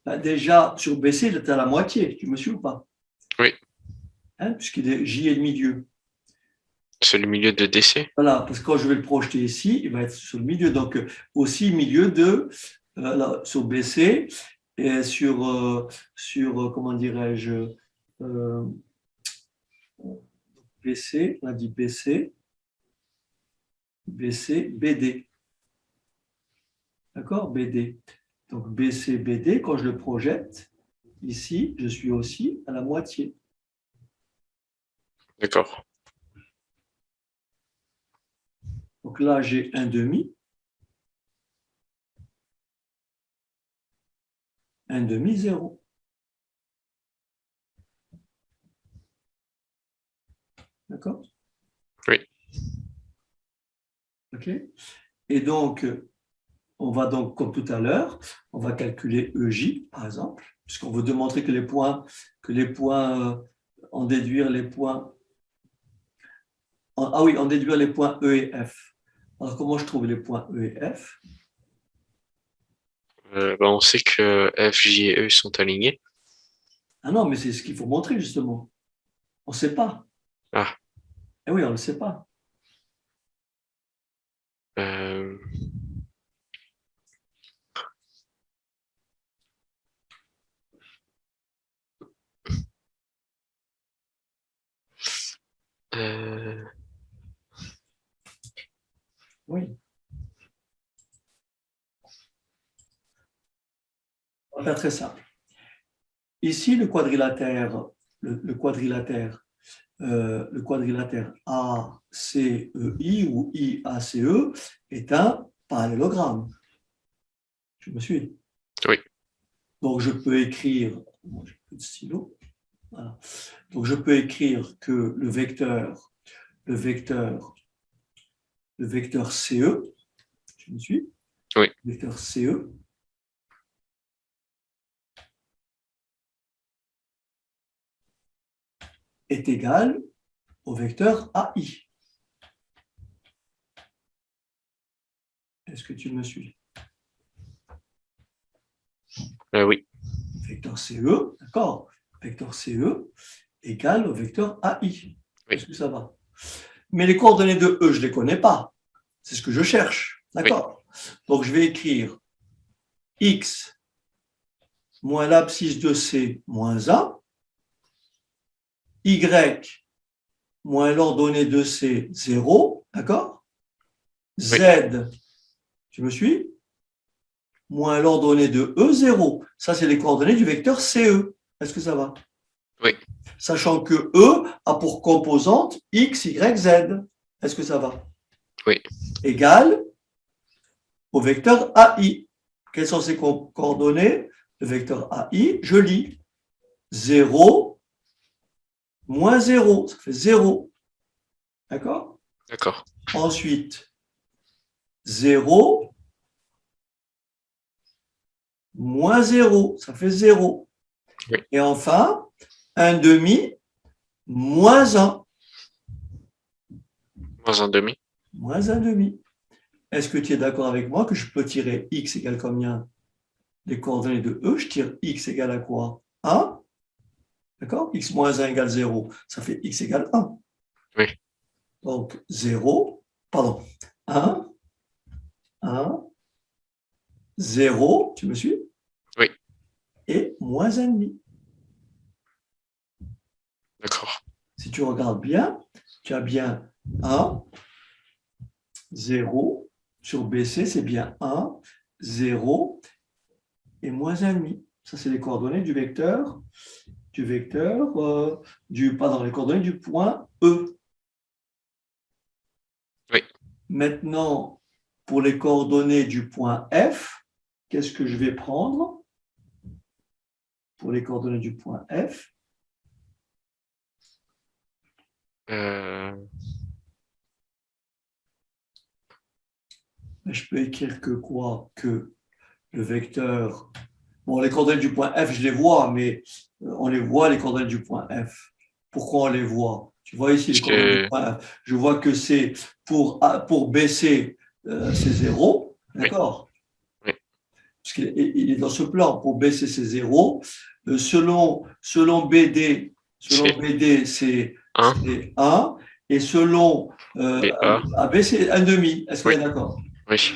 Speaker 1: Bah, déjà, sur BC, il est à la moitié. Tu me suis ou pas?
Speaker 2: oui,
Speaker 1: Hein, puisqu'il est J est le milieu.
Speaker 2: c'est le milieu de DC.
Speaker 1: Voilà, parce que quand je vais le projeter ici, il va être sur le milieu. Donc, aussi milieu de, là, sur BC et comment dirais-je, euh, BC, on a dit BC, BC, BD. D'accord? BD. Donc, BC, BD, quand je le projette, ici, je suis aussi à la moitié.
Speaker 2: D'accord.
Speaker 1: Donc là, j'ai un demi. Un demi, 0. D'accord?
Speaker 2: Oui,
Speaker 1: OK? Et donc, on va donc, comme tout à l'heure, on va calculer EJ, par exemple, puisqu'on veut démontrer en déduire les points, ah oui, en déduire les points E et F. Alors, comment je trouve les points E et F?
Speaker 2: bah, on sait que F, J et E sont alignés.
Speaker 1: Ah non, mais c'est ce qu'il faut montrer, justement. On ne sait pas.
Speaker 2: Ah,
Speaker 1: Eh oui, on ne le sait pas.
Speaker 2: euh, euh,
Speaker 1: Oui. On va faire très simple. Ici, le quadrilatère, le quadrilatère, le quadrilatère ACEI ou IACE est un parallélogramme. Je me suis.
Speaker 2: oui,
Speaker 1: Donc, je peux écrire, bon, j'ai plus de stylo, voilà. Donc, je peux écrire que le vecteur, le vecteur CE, je me suis,
Speaker 2: oui,
Speaker 1: le vecteur CE est égal au vecteur AI. Est-ce que tu me suis?
Speaker 2: oui,
Speaker 1: Vecteur CE, d'accord? Vecteur CE égale au vecteur AI. Est-ce
Speaker 2: oui,
Speaker 1: que ça va? Mais les coordonnées de E, je ne les connais pas. C'est ce que je cherche.
Speaker 2: oui,
Speaker 1: D'accord? Donc, je vais écrire X moins l'abscisse de C moins 1, Y moins l'ordonnée de C 0, d'accord?
Speaker 2: oui,
Speaker 1: Z, tu me suis? moins l'ordonnée de E, 0. Ça, c'est les coordonnées du vecteur CE. Est-ce que ça va?
Speaker 2: Oui.
Speaker 1: Sachant que E a pour composante X, Y, Z. Est-ce que ça va?
Speaker 2: Oui.
Speaker 1: Égal au vecteur AI. Quelles sont ses coordonnées? Le vecteur AI, je lis 0, moins 0, ça fait 0. D'accord?
Speaker 2: D'accord.
Speaker 1: Ensuite, 0, moins 0, ça fait 0.
Speaker 2: Oui.
Speaker 1: Et enfin, 1 demi, moins 1.
Speaker 2: Moins un demi.
Speaker 1: Moins 1 demi. Est-ce que tu es d'accord avec moi que je peux tirer x égale combien? Les coordonnées de E, je tire x égale à quoi? 1. D'accord? X moins 1 égale 0. Ça fait x égale 1.
Speaker 2: Oui.
Speaker 1: Donc 0, pardon, 1, 1, 0, tu me suis?
Speaker 2: Oui.
Speaker 1: Et moins 1 demi.
Speaker 2: D'accord.
Speaker 1: Si tu regardes bien, tu as bien 1, 0, sur BC, c'est bien 1, 0 et moins 1 demi. Ça, c'est les coordonnées du vecteur, pardon, les coordonnées du point E.
Speaker 2: Oui.
Speaker 1: Maintenant, pour les coordonnées du point F, qu'est-ce que je vais prendre? Pour les coordonnées du point F, je peux écrire que quoi? Que le vecteur. Bon, les coordonnées du point F, je les vois, mais on les voit, les coordonnées du point F. Pourquoi on les voit? Tu vois ici les coordonnées du point F. Je vois que c'est pour BC, c'est 0,
Speaker 2: Oui.
Speaker 1: d'accord?
Speaker 2: Oui.
Speaker 1: Parce qu'il est dans ce plan. Pour BC, c'est 0. Selon BD, c'est
Speaker 2: 1.
Speaker 1: 1. Et selon
Speaker 2: BA.
Speaker 1: AB, c'est 1,5. Est-ce qu'on
Speaker 2: Oui.
Speaker 1: est d'accord?
Speaker 2: Oui.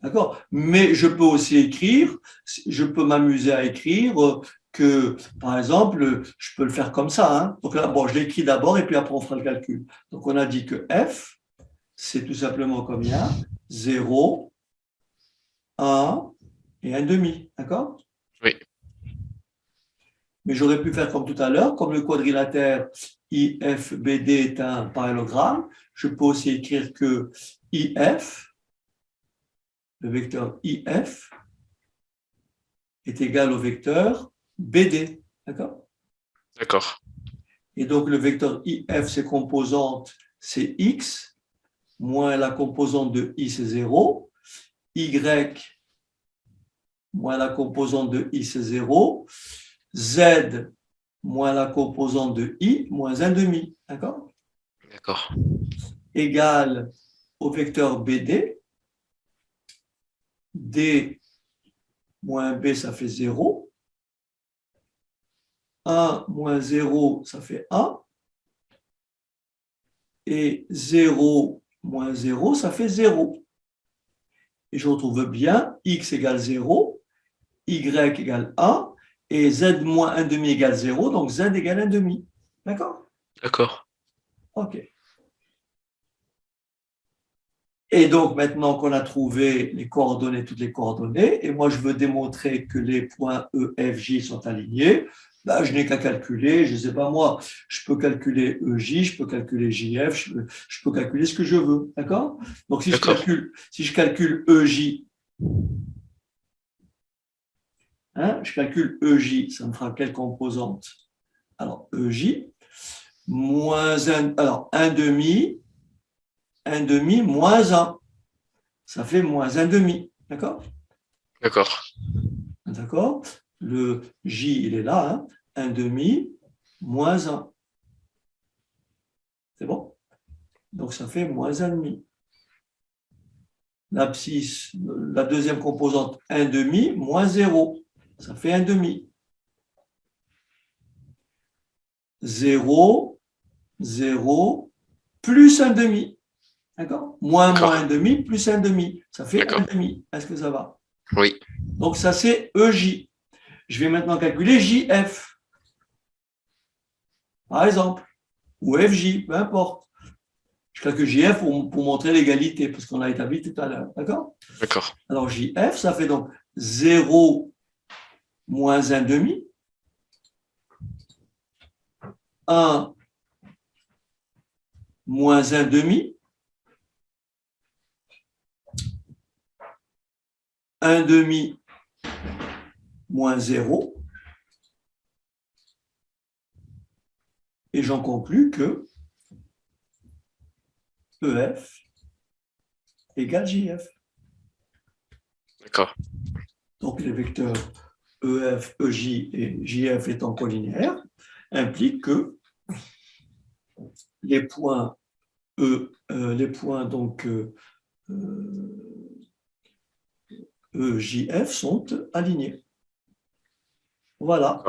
Speaker 1: D'accord? Mais je peux aussi écrire, je peux m'amuser à écrire que, par exemple, je peux le faire comme ça. Hein. Donc là, bon, je l'écris d'abord et puis après on fera le calcul. Donc on a dit que F, c'est tout simplement combien? 0, 1 et 1 demi. D'accord?
Speaker 2: Oui.
Speaker 1: Mais j'aurais pu faire comme tout à l'heure, comme le quadrilatère IFBD est un parallélogramme, je peux aussi écrire que IF, le vecteur IF, est égal au vecteur BD. D'accord?
Speaker 2: D'accord.
Speaker 1: Et donc, le vecteur IF, ses composantes, c'est X, moins la composante de I, c'est 0. Y, moins la composante de I, c'est 0. Z, moins la composante de I, moins 1 demi. D'accord?
Speaker 2: D'accord.
Speaker 1: Égal au vecteur BD. D moins B, ça fait 0. 1 moins 0, ça fait 1. Et 0 moins 0, ça fait 0. Et je retrouve bien x égale 0, y égale 1, et z moins 1 demi égale 0, donc z égale 1 demi. D'accord?
Speaker 2: D'accord.
Speaker 1: OK. Et donc, maintenant qu'on a trouvé les coordonnées, toutes les coordonnées, et moi je veux démontrer que les points E, F, J sont alignés, ben, je n'ai qu'à calculer, je ne sais pas moi, je peux calculer EJ, je peux calculer JF, je peux calculer ce que je veux. D'accord? Donc, si je calcule EJ, hein, je calcule EJ, ça me fera quelle composante? Alors, EJ, moins 1, alors 1 demi, 1 demi, moins 1. Ça fait moins 1 demi. D'accord?
Speaker 2: D'accord.
Speaker 1: D'accord? Le J, il est là, hein? 1 demi, moins 1. C'est bon? Donc, ça fait moins 1 demi. L'abscisse, la deuxième composante, 1 demi, moins 0. Ça fait 1 demi. 0, 0, plus 1 demi. D'accord? Moins 1 demi, plus 1 demi. Ça fait 1 demi. Est-ce que ça va?
Speaker 2: Oui.
Speaker 1: Donc, ça, c'est EJ. Je vais maintenant calculer JF. Par exemple. Ou FJ, peu importe. Je calcule JF pour montrer l'égalité, parce qu'on a établi tout à l'heure. D'accord?
Speaker 2: D'accord.
Speaker 1: Alors, JF, ça fait donc 0 moins 1 demi, 1 moins 1 demi, 1 demi moins 0, et j'en conclus que EF égale JF.
Speaker 2: D'accord.
Speaker 1: Donc les vecteurs EF, EJ et JF étant collinéaires impliquent que les points donc EJF sont alignés. Voilà.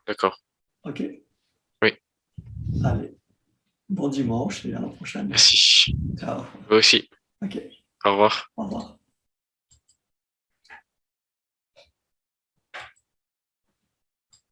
Speaker 2: D'accord.
Speaker 1: OK.
Speaker 2: Oui.
Speaker 1: Allez. Bon dimanche et à la prochaine.
Speaker 2: Merci.
Speaker 1: Ciao.
Speaker 2: Vous aussi.
Speaker 1: OK.
Speaker 2: Au revoir.
Speaker 1: Au revoir.